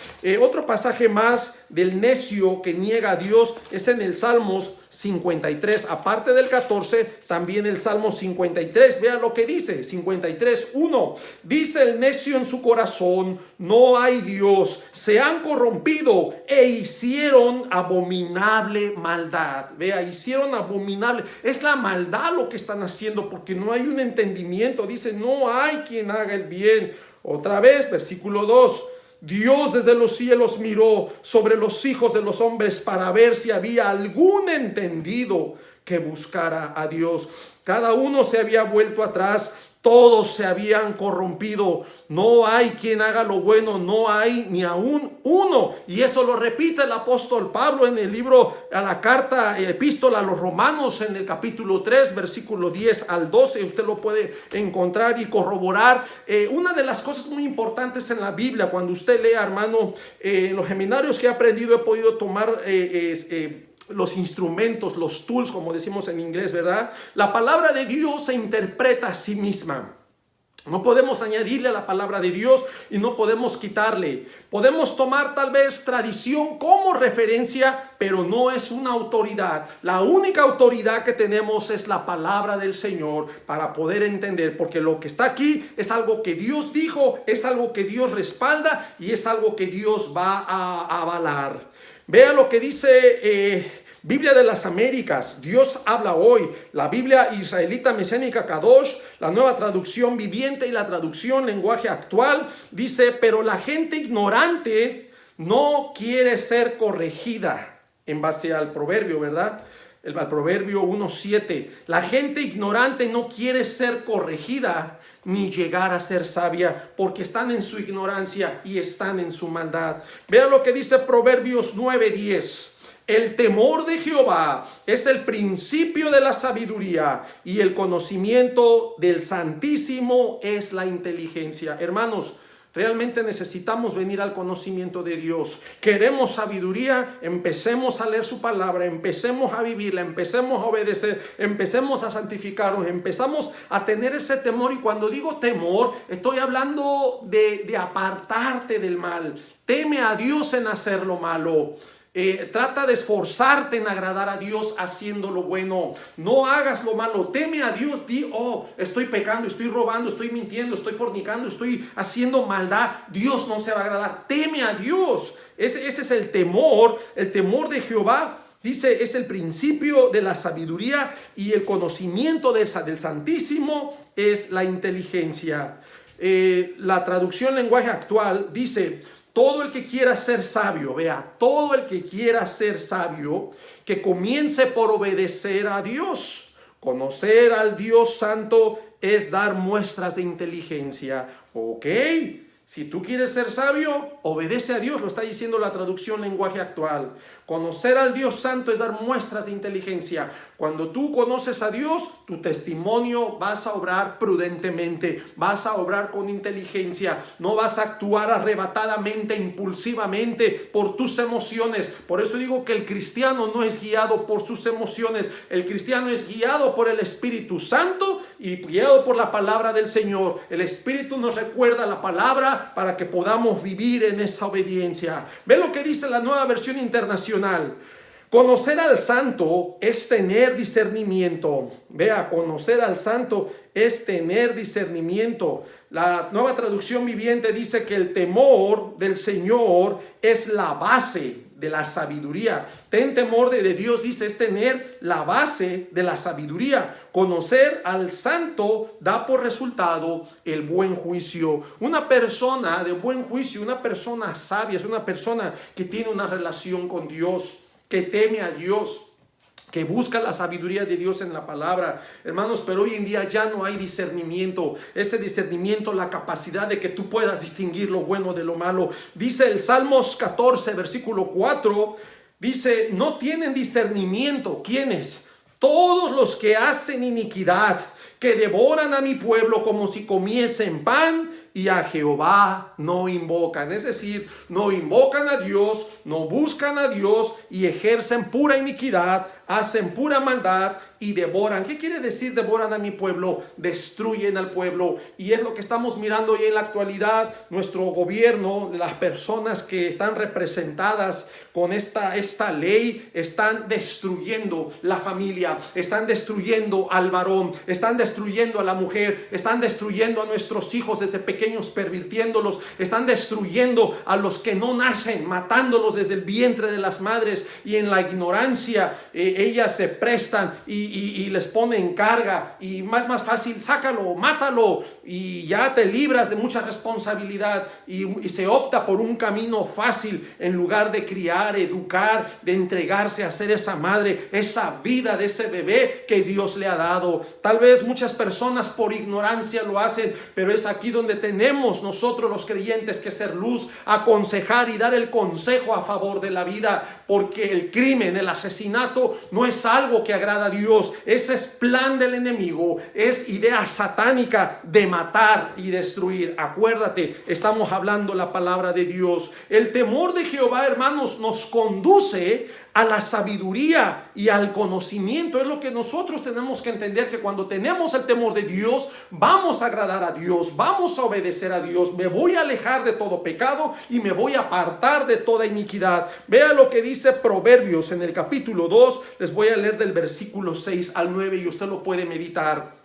Otro pasaje más del necio que niega a Dios es en el Salmos 53, aparte del 14, también el Salmo 53. Vea lo que dice, 53:1. Dice el necio en su corazón, no hay Dios, se han corrompido e hicieron abominable maldad. Vea, hicieron abominable, es la maldad lo que están haciendo, porque no hay un entendimiento. Dice, no hay quien haga el bien. Otra vez, versículo 2. Dios desde los cielos miró sobre los hijos de los hombres para ver si había algún entendido que buscara a Dios. Cada uno se había vuelto atrás, todos se habían corrompido. No hay quien haga lo bueno, no hay ni aún uno. Y eso lo repite el apóstol Pablo en el libro, a la carta, epístola a los Romanos, en el capítulo 3, versículo 10 al 12. Usted lo puede encontrar y corroborar. Una de las cosas muy importantes en la Biblia, cuando usted lea, hermano, en los seminarios que he aprendido, he podido tomar los instrumentos, los tools, como decimos en inglés, ¿verdad? La palabra de Dios se interpreta a sí misma. No podemos añadirle a la palabra de Dios y no podemos quitarle. Podemos tomar tal vez tradición como referencia, pero no es una autoridad. La única autoridad que tenemos es la palabra del Señor para poder entender, porque lo que está aquí es algo que Dios dijo, es algo que Dios respalda y es algo que Dios va a avalar. Vea lo que dice Biblia de las Américas, Dios habla hoy. La Biblia israelita mesiánica Kadosh, la nueva traducción viviente y la traducción lenguaje actual, dice, pero la gente ignorante no quiere ser corregida, en base al proverbio, ¿verdad? Al proverbio 1:7. La gente ignorante no quiere ser corregida ni llegar a ser sabia, porque están en su ignorancia y están en su maldad. Vea lo que dice Proverbios 9:10. El temor de Jehová es el principio de la sabiduría y el conocimiento del Santísimo es la inteligencia. Hermanos, realmente necesitamos venir al conocimiento de Dios. Queremos sabiduría, empecemos a leer su palabra, empecemos a vivirla, empecemos a obedecer, empecemos a santificarnos, empezamos a tener ese temor. Y cuando digo temor, estoy hablando de apartarte del mal. Teme a Dios en hacer lo malo. Trata de esforzarte en agradar a Dios haciendo lo bueno. No hagas lo malo. Teme a Dios. Di, oh, estoy pecando, estoy robando, estoy mintiendo, estoy fornicando, estoy haciendo maldad. Dios no se va a agradar. Teme a Dios. Ese es el temor de Jehová. Dice, es el principio de la sabiduría y el conocimiento del Santísimo es la inteligencia. La traducción lenguaje actual dice, todo el que quiera ser sabio, vea, todo el que quiera ser sabio, que comience por obedecer a Dios. Conocer al Dios Santo es dar muestras de inteligencia. Ok, si tú quieres ser sabio, obedece a Dios, lo está diciendo la traducción lenguaje actual. Conocer al Dios Santo es dar muestras de inteligencia. Cuando tú conoces a Dios, tu testimonio vas a obrar prudentemente, vas a obrar con inteligencia, no vas a actuar arrebatadamente, impulsivamente por tus emociones. Por eso digo que el cristiano no es guiado por sus emociones, el cristiano es guiado por el Espíritu Santo y guiado por la palabra del Señor. El Espíritu nos recuerda la palabra para que podamos vivir en esa obediencia. Ve lo que dice la Nueva Versión Internacional. Conocer al santo es tener discernimiento. Vea, conocer al santo es tener discernimiento. La Nueva Traducción Viviente dice que el temor del Señor es la base de la sabiduría. Ten temor de Dios, dice, es tener la base de la sabiduría. Conocer al santo da por resultado el buen juicio. Una persona de buen juicio, una persona sabia, es una persona que tiene una relación con Dios, que teme a Dios, que busca la sabiduría de Dios en la palabra. Hermanos, pero hoy en día ya no hay discernimiento. Ese discernimiento, la capacidad de que tú puedas distinguir lo bueno de lo malo. Dice el Salmos 14, versículo 4, dice, no tienen discernimiento. ¿Quiénes? Todos los que hacen iniquidad, que devoran a mi pueblo como si comiesen pan y a Jehová no invocan. Es decir, no invocan a Dios, no buscan a Dios y ejercen pura iniquidad, hacen pura maldad y devoran. ¿Qué quiere decir devoran a mi pueblo? Destruyen al pueblo. Y es lo que estamos mirando hoy en la actualidad. Nuestro gobierno, las personas que están representadas con esta ley, están destruyendo la familia, están destruyendo al varón, están destruyendo a la mujer, están destruyendo a nuestros hijos desde pequeños, pervirtiéndolos, están destruyendo a los que no nacen, matándolos desde el vientre de las madres, y en la ignorancia ellas se prestan y les ponen carga, y más fácil, sácalo, mátalo y ya te libras de mucha responsabilidad, y se opta por un camino fácil en lugar de criar, educar, de entregarse a ser esa madre, esa vida de ese bebé que Dios le ha dado. Tal vez muchas personas por ignorancia lo hacen, pero es aquí donde tenemos nosotros los creyentes que ser luz, aconsejar y dar el consejo a favor de la vida, porque el crimen, el asesinato no es algo que agrada a Dios. Ese es plan del enemigo, es idea satánica de matar y destruir. Acuérdate, estamos hablando la palabra de Dios. El temor de Jehová, hermanos, nos conduce a la sabiduría y al conocimiento. Es lo que nosotros tenemos que entender, que cuando tenemos el temor de Dios, vamos a agradar a Dios, vamos a obedecer a Dios. Me voy a alejar de todo pecado y me voy a apartar de toda iniquidad. Vea lo que dice Proverbios en el capítulo 2. Les voy a leer del versículo 6 al 9 y usted lo puede meditar.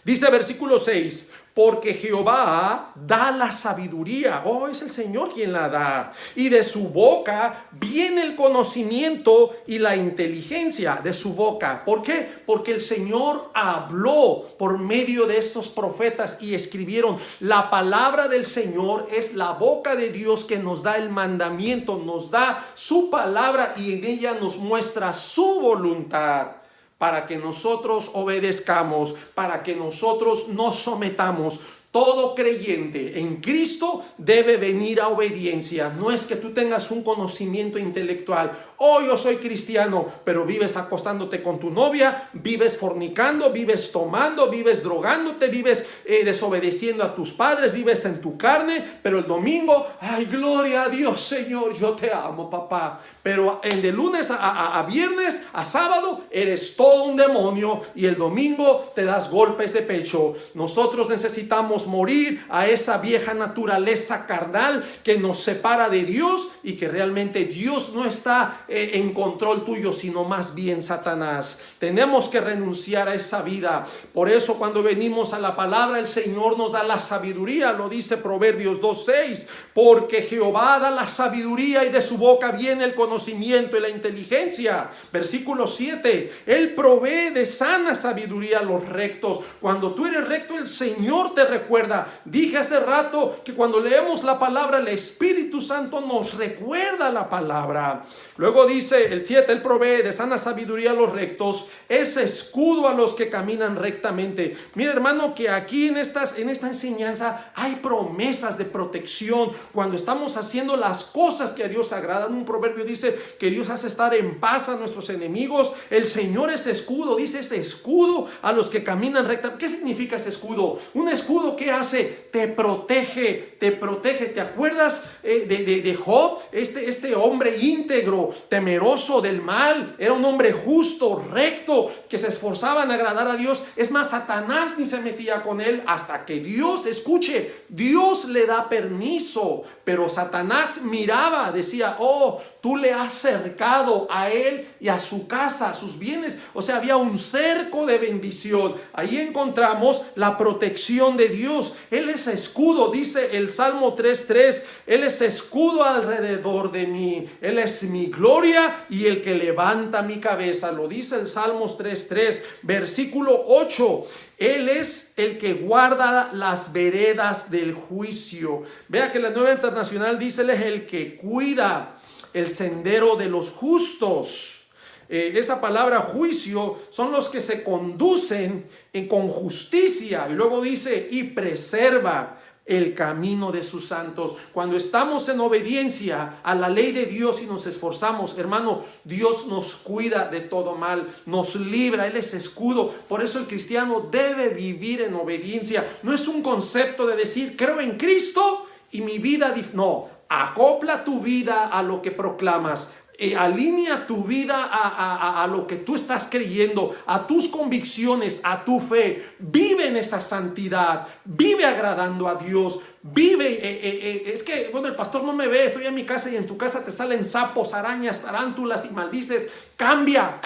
Dice versículo 6: porque Jehová da la sabiduría. Es el Señor quien la da. Y de su boca viene el conocimiento y la inteligencia. De su boca. ¿Por qué? Porque el Señor habló por medio de estos profetas y escribieron. La palabra del Señor es la boca de Dios que nos da el mandamiento, nos da su palabra y en ella nos muestra su voluntad, para que nosotros obedezcamos, para que nosotros nos sometamos. Todo creyente en Cristo debe venir a obediencia. No es que tú tengas un conocimiento intelectual. Yo soy cristiano, pero vives acostándote con tu novia, vives fornicando, vives tomando, vives drogándote, vives desobedeciendo a tus padres, vives en tu carne, pero el domingo, gloria a Dios, Señor, yo te amo, papá. Pero de lunes a viernes, a sábado, eres todo un demonio, y el domingo te das golpes de pecho. Nosotros necesitamos morir a esa vieja naturaleza carnal que nos separa de Dios, y que realmente Dios no está en control tuyo, sino más bien Satanás. Tenemos que renunciar a esa vida. Por eso cuando venimos a la palabra, el Señor nos da la sabiduría. Lo dice Proverbios 2:6: porque Jehová da la sabiduría y de su boca viene el conocimiento y la inteligencia. Versículo 7: Él provee de sana sabiduría a los rectos. Cuando tú eres recto, el Señor te recuerda. Dije hace rato que cuando leemos la palabra, el Espíritu Santo nos recuerda la palabra. Luego dice el 7, Él provee de sana sabiduría a los rectos, es escudo a los que caminan rectamente. Mira, hermano, que aquí en esta enseñanza hay promesas de protección cuando estamos haciendo las cosas que a Dios agradan. Un proverbio dice que Dios hace estar en paz a nuestros enemigos. El Señor es escudo, dice, es escudo a los que caminan rectamente. ¿Qué significa ese escudo? Un escudo, ¿qué hace? Te protege, te protege. ¿Te acuerdas de Job? Este hombre íntegro, temeroso del mal, era un hombre justo, recto, que se esforzaba en agradar a Dios. Es más, Satanás ni se metía con él hasta que Dios, escuche, Dios le da permiso, pero Satanás miraba, decía, oh, tú le has cercado a él y a su casa, a sus bienes. O sea, había un cerco de bendición. Ahí encontramos la protección de Dios. Él es escudo, dice el Salmo 3:3. Él es escudo alrededor de mí. Él es mi gloria y el que levanta mi cabeza. Lo dice el Salmos 3:3. Versículo 8. Él es el que guarda las veredas del juicio. Vea que la Nueva Internacional dice, Él es el que cuida el sendero de los justos. Esa palabra juicio son los que se conducen con justicia. Y luego dice, y preserva el camino de sus santos. Cuando estamos en obediencia a la ley de Dios y nos esforzamos, hermano, Dios nos cuida de todo mal, nos libra, Él es escudo. Por eso el cristiano debe vivir en obediencia. No es un concepto de decir, creo en Cristo y mi vida, no, acopla tu vida a lo que proclamas. Alinea tu vida a lo que tú estás creyendo, a tus convicciones, a tu fe. Vive en esa santidad, vive agradando a Dios, vive. Es que, bueno, el pastor no me ve, estoy en mi casa y en tu casa te salen sapos, arañas, tarántulas y maldices. Cambia,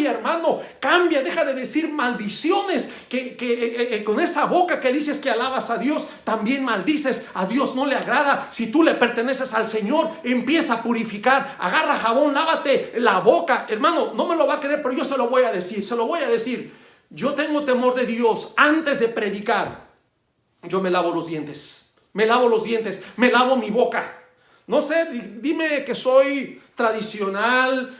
hermano, cambia, deja de decir maldiciones, que con esa boca que dices que alabas a Dios, también maldices. A Dios no le agrada. Si tú le perteneces al Señor, empieza a purificar, agarra jabón, lávate la boca. Hermano, no me lo va a creer, pero yo se lo voy a decir. Yo tengo temor de Dios. Antes de predicar, yo me lavo los dientes, me lavo mi boca. No sé, dime que soy tradicional,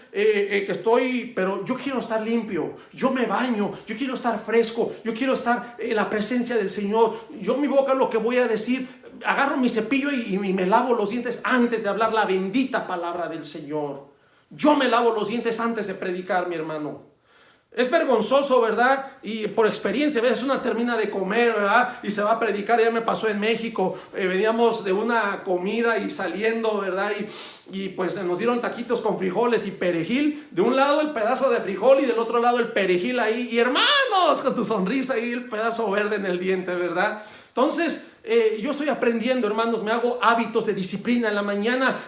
pero yo quiero estar limpio, yo me baño, yo quiero estar fresco, yo quiero estar en la presencia del Señor. Yo mi boca lo que voy a decir, agarro mi cepillo y me lavo los dientes antes de hablar la bendita palabra del Señor. Yo me lavo los dientes antes de predicar, mi hermano. Es vergonzoso, ¿verdad? Y por experiencia, a veces una termina de comer, ¿verdad? Y se va a predicar. Ya me pasó en México. Veníamos de una comida y saliendo, ¿verdad? Y pues nos dieron taquitos con frijoles y perejil. De un lado el pedazo de frijol y del otro lado el perejil ahí. Y hermanos, con tu sonrisa y el pedazo verde en el diente, ¿verdad? Entonces, yo estoy aprendiendo, hermanos, me hago hábitos de disciplina en la mañana.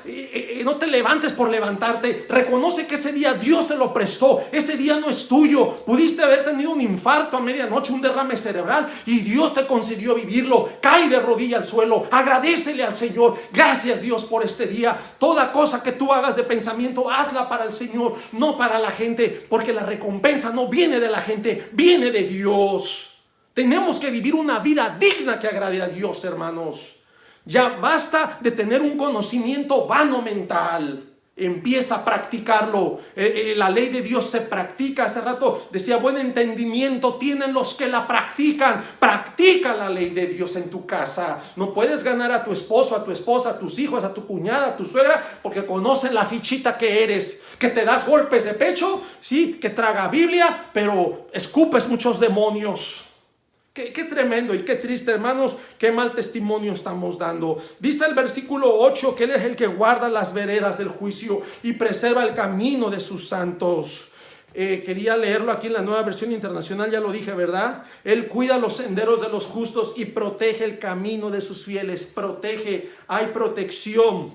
No te levantes por levantarte. Reconoce que ese día Dios te lo prestó. Ese día no es tuyo. Pudiste haber tenido un infarto a medianoche, un derrame cerebral, y Dios te concedió vivirlo. Cae de rodilla al suelo. Agradécele al Señor. Gracias, Dios, por este día. Toda cosa que tú hagas de pensamiento, hazla para el Señor, no para la gente, porque la recompensa no viene de la gente, viene de Dios. Tenemos que vivir una vida digna que agrade a Dios, hermanos. Ya basta de tener un conocimiento vano mental. Empieza a practicarlo. La ley de Dios se practica. Hace rato decía, buen entendimiento tienen los que la practican. Practica la ley de Dios en tu casa. No puedes ganar a tu esposo, a tu esposa, a tus hijos, a tu cuñada, a tu suegra, porque conocen la fichita que eres, que te das golpes de pecho, sí, que traga Biblia, pero escupes muchos demonios. Qué tremendo y qué triste, hermanos, qué mal testimonio estamos dando. Dice el versículo 8 que Él es el que guarda las veredas del juicio y preserva el camino de sus santos. Quería leerlo aquí en la Nueva Versión Internacional, ya lo dije, ¿verdad? Él cuida los senderos de los justos y protege el camino de sus fieles. Protege, hay protección.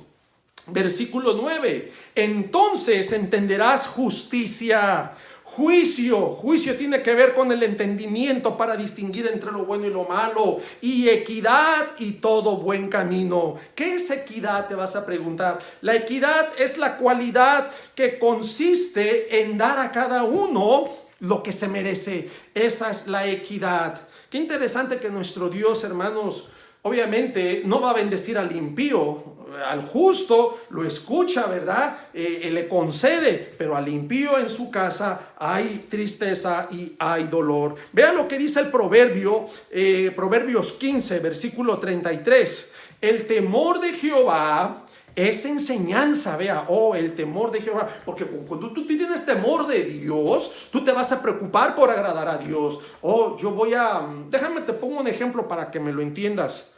Versículo 9. Entonces entenderás justicia. Juicio tiene que ver con el entendimiento para distinguir entre lo bueno y lo malo, y equidad y todo buen camino. ¿Qué es equidad? Te vas a preguntar. La equidad es la cualidad que consiste en dar a cada uno lo que se merece. Esa es la equidad. Qué interesante que nuestro Dios, hermanos, obviamente no va a bendecir al impío. Al justo lo escucha, ¿verdad? Le concede, pero al impío en su casa hay tristeza y hay dolor. Vean lo que dice el proverbio, Proverbios 15, versículo 33. El temor de Jehová es enseñanza, vea, el temor de Jehová, porque cuando tú tienes temor de Dios, tú te vas a preocupar por agradar a Dios. Déjame te pongo un ejemplo para que me lo entiendas.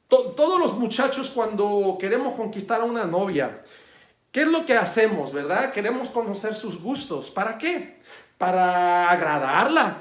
Todos los muchachos cuando queremos conquistar a una novia, ¿qué es lo que hacemos, verdad? Queremos conocer sus gustos. ¿Para qué? Para agradarla.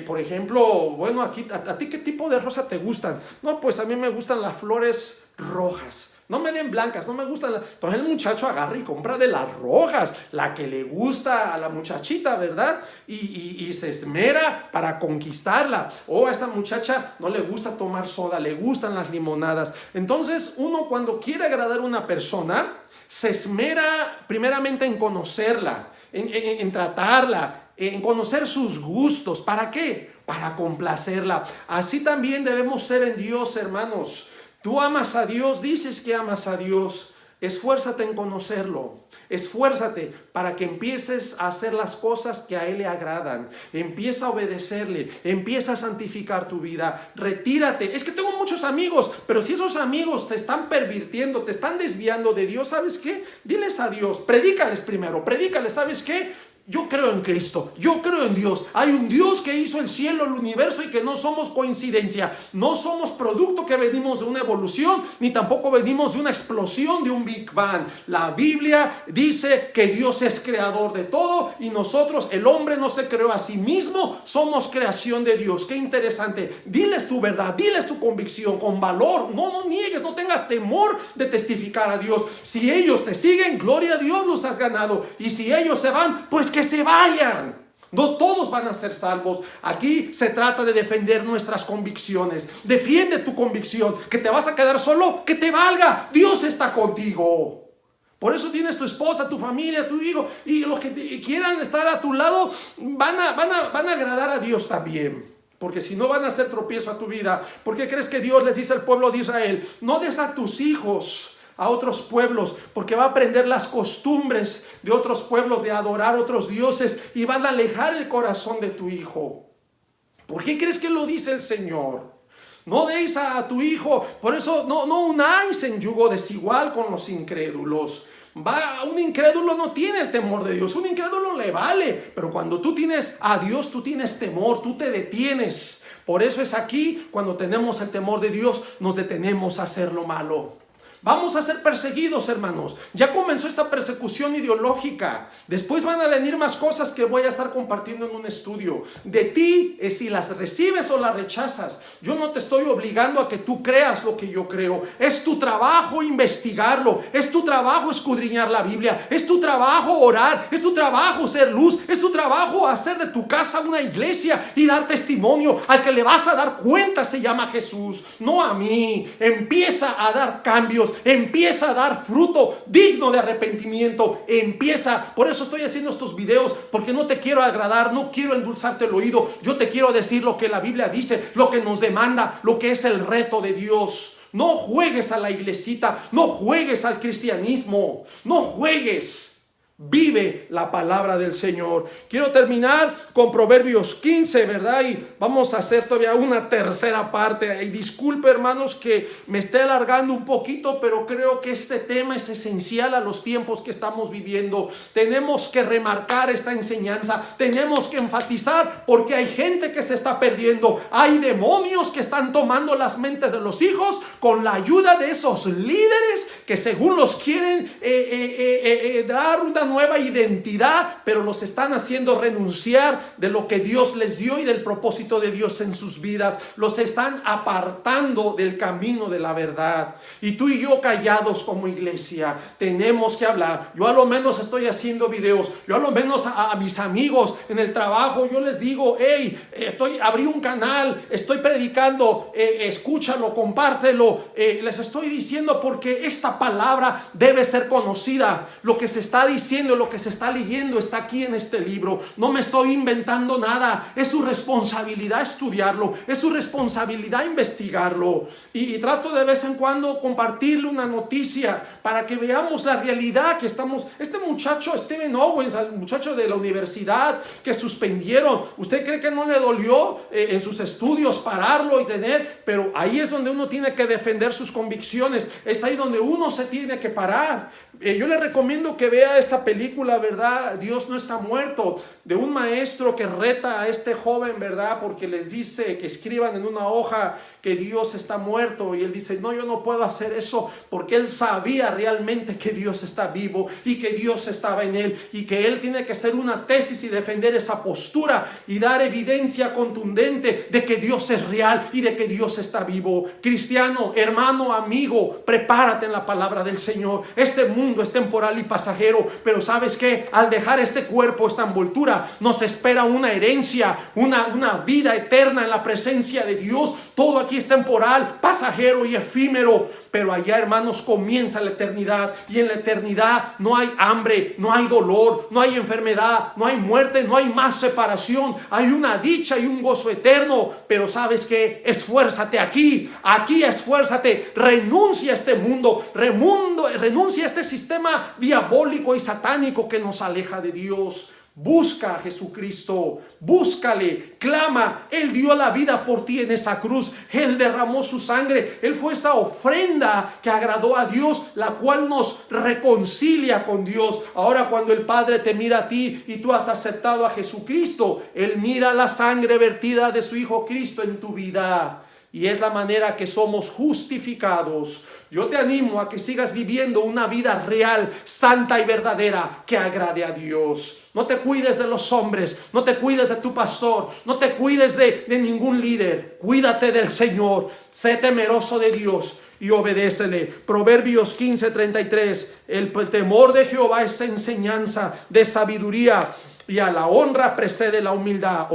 Por ejemplo, bueno, ¿a ti qué tipo de rosa te gustan? No, pues a mí me gustan las flores rojas. No me den blancas, no me gustan. Entonces el muchacho agarra y compra de las rojas, la que le gusta a la muchachita, ¿verdad? Y se esmera para conquistarla. A esa muchacha no le gusta tomar soda, le gustan las limonadas. Entonces uno cuando quiere agradar a una persona, se esmera primeramente en conocerla, en tratarla, en conocer sus gustos. ¿Para qué? Para complacerla. Así también debemos ser en Dios, hermanos. Tú amas a Dios, dices que amas a Dios, esfuérzate en conocerlo, esfuérzate para que empieces a hacer las cosas que a Él le agradan, empieza a obedecerle, empieza a santificar tu vida, retírate. Es que tengo muchos amigos, pero si esos amigos te están pervirtiendo, te están desviando de Dios, ¿sabes qué? Diles a Dios, predícales primero, ¿sabes qué? Yo creo en Cristo, yo creo en Dios. Hay un Dios que hizo el cielo, el universo y que no somos coincidencia. No somos producto que venimos de una evolución, ni tampoco venimos de una explosión, de un Big Bang. La Biblia dice que Dios es creador de todo y nosotros, el hombre no se creó a sí mismo, somos creación de Dios. Qué interesante. Diles tu verdad, diles tu convicción con valor. No niegues, no tengas temor de testificar a Dios. Si ellos te siguen, gloria a Dios, los has ganado. Y si ellos se van, pues que se vayan. No todos van a ser salvos. Aquí se trata de defender nuestras convicciones. Defiende tu convicción. Que te vas a quedar solo, que te valga. Dios está contigo. Por eso tienes tu esposa, tu familia, tu hijo. Y los que quieran estar a tu lado van a agradar a Dios también. Porque si no van a hacer tropiezo a tu vida. ¿Por qué crees que Dios les dice al pueblo de Israel? No des a tus hijos a otros pueblos, porque va a aprender las costumbres de otros pueblos, de adorar otros dioses, y van a alejar el corazón de tu hijo. ¿Por qué crees que lo dice el Señor? No deis a tu hijo, por eso no unáis en yugo desigual con los incrédulos. Un incrédulo no tiene el temor de Dios, un incrédulo le vale, pero cuando tú tienes a Dios, tú tienes temor, tú te detienes. Por eso es aquí, cuando tenemos el temor de Dios, nos detenemos a hacer lo malo. Vamos a ser perseguidos, hermanos. Ya comenzó esta persecución ideológica. Después van a venir más cosas que voy a estar compartiendo en un estudio. De ti es si las recibes o las rechazas. Yo no te estoy obligando a que tú creas lo que yo creo. Es tu trabajo investigarlo. Es tu trabajo escudriñar la Biblia. Es tu trabajo orar. Es tu trabajo ser luz. Es tu trabajo hacer de tu casa una iglesia y dar testimonio. Al que le vas a dar cuenta se llama Jesús, no a mí. Empieza a dar cambios. Empieza a dar fruto digno de arrepentimiento. Por eso estoy haciendo estos videos, porque no te quiero agradar, no quiero endulzarte el oído. Yo te quiero decir lo que la Biblia dice, lo que nos demanda, lo que es el reto de Dios. No juegues a la iglesita, no juegues al cristianismo, no juegues. Vive la palabra del Señor. Quiero terminar con Proverbios 15, ¿verdad? Y vamos a hacer todavía una tercera parte. Y disculpe, hermanos, que me esté alargando un poquito, pero creo que este tema es esencial a los tiempos que estamos viviendo. Tenemos que remarcar esta enseñanza, tenemos que enfatizar, porque hay gente que se está perdiendo. Hay demonios que están tomando las mentes de los hijos con la ayuda de esos líderes que según los quieren dar una nueva identidad, pero los están haciendo renunciar de lo que Dios les dio y del propósito de Dios en sus vidas. Los están apartando del camino de la verdad. Y tú y yo, callados como iglesia, tenemos que hablar. Yo a lo menos estoy haciendo videos. Yo a lo menos a mis amigos en el trabajo, yo les digo: hey, abrí un canal, estoy predicando, escúchalo, compártelo. Les estoy diciendo porque esta palabra debe ser conocida. Lo que se está diciendo diciendo, lo que se está leyendo está aquí en este libro. No me estoy inventando nada. Es su responsabilidad estudiarlo, es su responsabilidad investigarlo. Y trato de vez en cuando compartirle una noticia para que veamos la realidad que estamos. Este muchacho, Stephen Owens, al muchacho de la universidad que suspendieron, ¿usted cree que no le dolió en sus estudios pararlo y tener? Pero ahí es donde uno tiene que defender sus convicciones. Es ahí donde uno se tiene que parar. Yo le recomiendo que vea esa película, ¿verdad? Dios no está muerto, de un maestro que reta a este joven, ¿verdad? Porque les dice que escriban en una hoja que Dios está muerto, y él dice, no, yo no puedo hacer eso, porque él sabía realmente que Dios está vivo y que Dios estaba en él, y que él tiene que hacer una tesis y defender esa postura y dar evidencia contundente de que Dios es real y de que Dios está vivo. Cristiano, hermano, amigo, prepárate en la palabra del Señor. Este mundo es temporal y pasajero, pero ¿sabes qué? Al dejar este cuerpo, esta envoltura, nos espera una herencia, una vida eterna en la presencia de Dios. Todo aquí es temporal, pasajero y efímero, pero allá, hermanos, comienza la eternidad, y en la eternidad no hay hambre, no hay dolor, no hay enfermedad, no hay muerte, no hay más separación. Hay una dicha y un gozo eterno. Pero ¿sabes qué? Esfuérzate aquí esfuérzate, renuncia a este mundo, renuncia a este sistema diabólico y satánico que nos aleja de Dios. Busca a Jesucristo, búscale, clama. Él dio la vida por ti en esa cruz. Él derramó su sangre. Él fue esa ofrenda que agradó a Dios, la cual nos reconcilia con Dios. Ahora, cuando el Padre te mira a ti y tú has aceptado a Jesucristo, Él mira la sangre vertida de su Hijo Cristo en tu vida. Y es la manera que somos justificados. Yo te animo a que sigas viviendo una vida real, santa y verdadera, que agrade a Dios. No te cuides de los hombres, no te cuides de tu pastor, no te cuides de ningún líder. Cuídate del Señor, sé temeroso de Dios y obedécele. Proverbios 15:33. El temor de Jehová es enseñanza de sabiduría, y a la honra precede la humildad.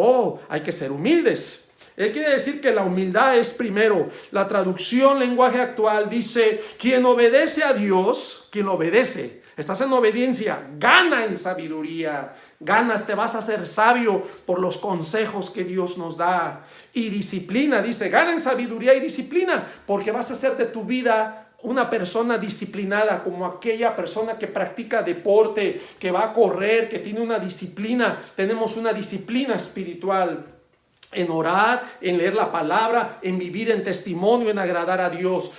Hay que ser humildes. Él quiere decir que la humildad es primero. La traducción lenguaje actual dice: quien obedece a Dios, quien obedece, estás en obediencia, gana en sabiduría. Ganas, te vas a hacer sabio por los consejos que Dios nos da. Y disciplina, dice, gana en sabiduría y disciplina, porque vas a hacer de tu vida una persona disciplinada, como aquella persona que practica deporte, que va a correr, que tiene una disciplina. Tenemos una disciplina espiritual en orar, en leer la palabra, en vivir en testimonio, en agradar a Dios.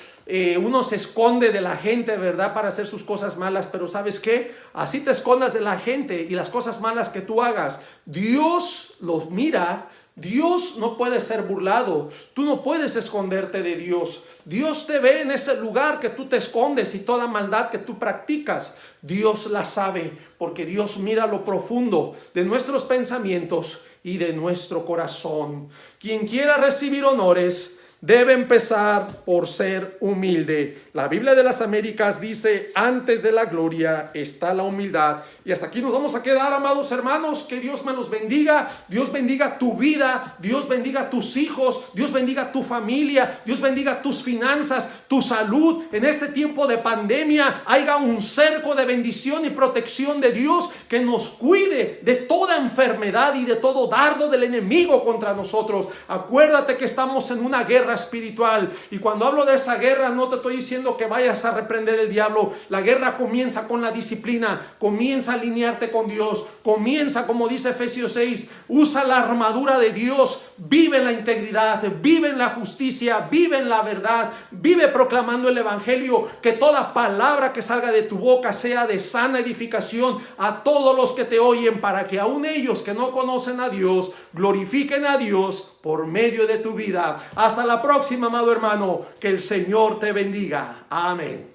Uno se esconde de la gente, ¿verdad?, para hacer sus cosas malas, pero ¿sabes qué? Así te escondas de la gente y las cosas malas que tú hagas, Dios los mira. Dios no puede ser burlado. Tú no puedes esconderte de Dios. Dios te ve en ese lugar que tú te escondes, y toda maldad que tú practicas, Dios la sabe, porque Dios mira lo profundo de nuestros pensamientos y de nuestro corazón. Quien quiera recibir honores debe empezar por ser humilde. La Biblia de las Américas dice: antes de la gloria está la humildad. Y hasta aquí nos vamos a quedar, amados hermanos. Que Dios me los bendiga. Dios bendiga tu vida. Dios bendiga tus hijos. Dios bendiga tu familia. Dios bendiga tus finanzas, tu salud. En este tiempo de pandemia haya un cerco de bendición y protección de Dios que nos cuide de toda enfermedad y de todo dardo del enemigo contra nosotros. Acuérdate que estamos en una guerra espiritual, y cuando hablo de esa guerra no te estoy diciendo que vayas a reprender el diablo. La guerra comienza con la disciplina. Comienza a alinearte con Dios. Comienza, como dice Efesios 6, usa la armadura de Dios. Vive en la integridad, vive en la justicia, vive en la verdad, vive proclamando el evangelio. Que toda palabra que salga de tu boca sea de sana edificación a todos los que te oyen, para que aún ellos que no conocen a Dios glorifiquen a Dios por medio de tu vida. Hasta la próxima, amado hermano. Que el Señor te bendiga. Amén.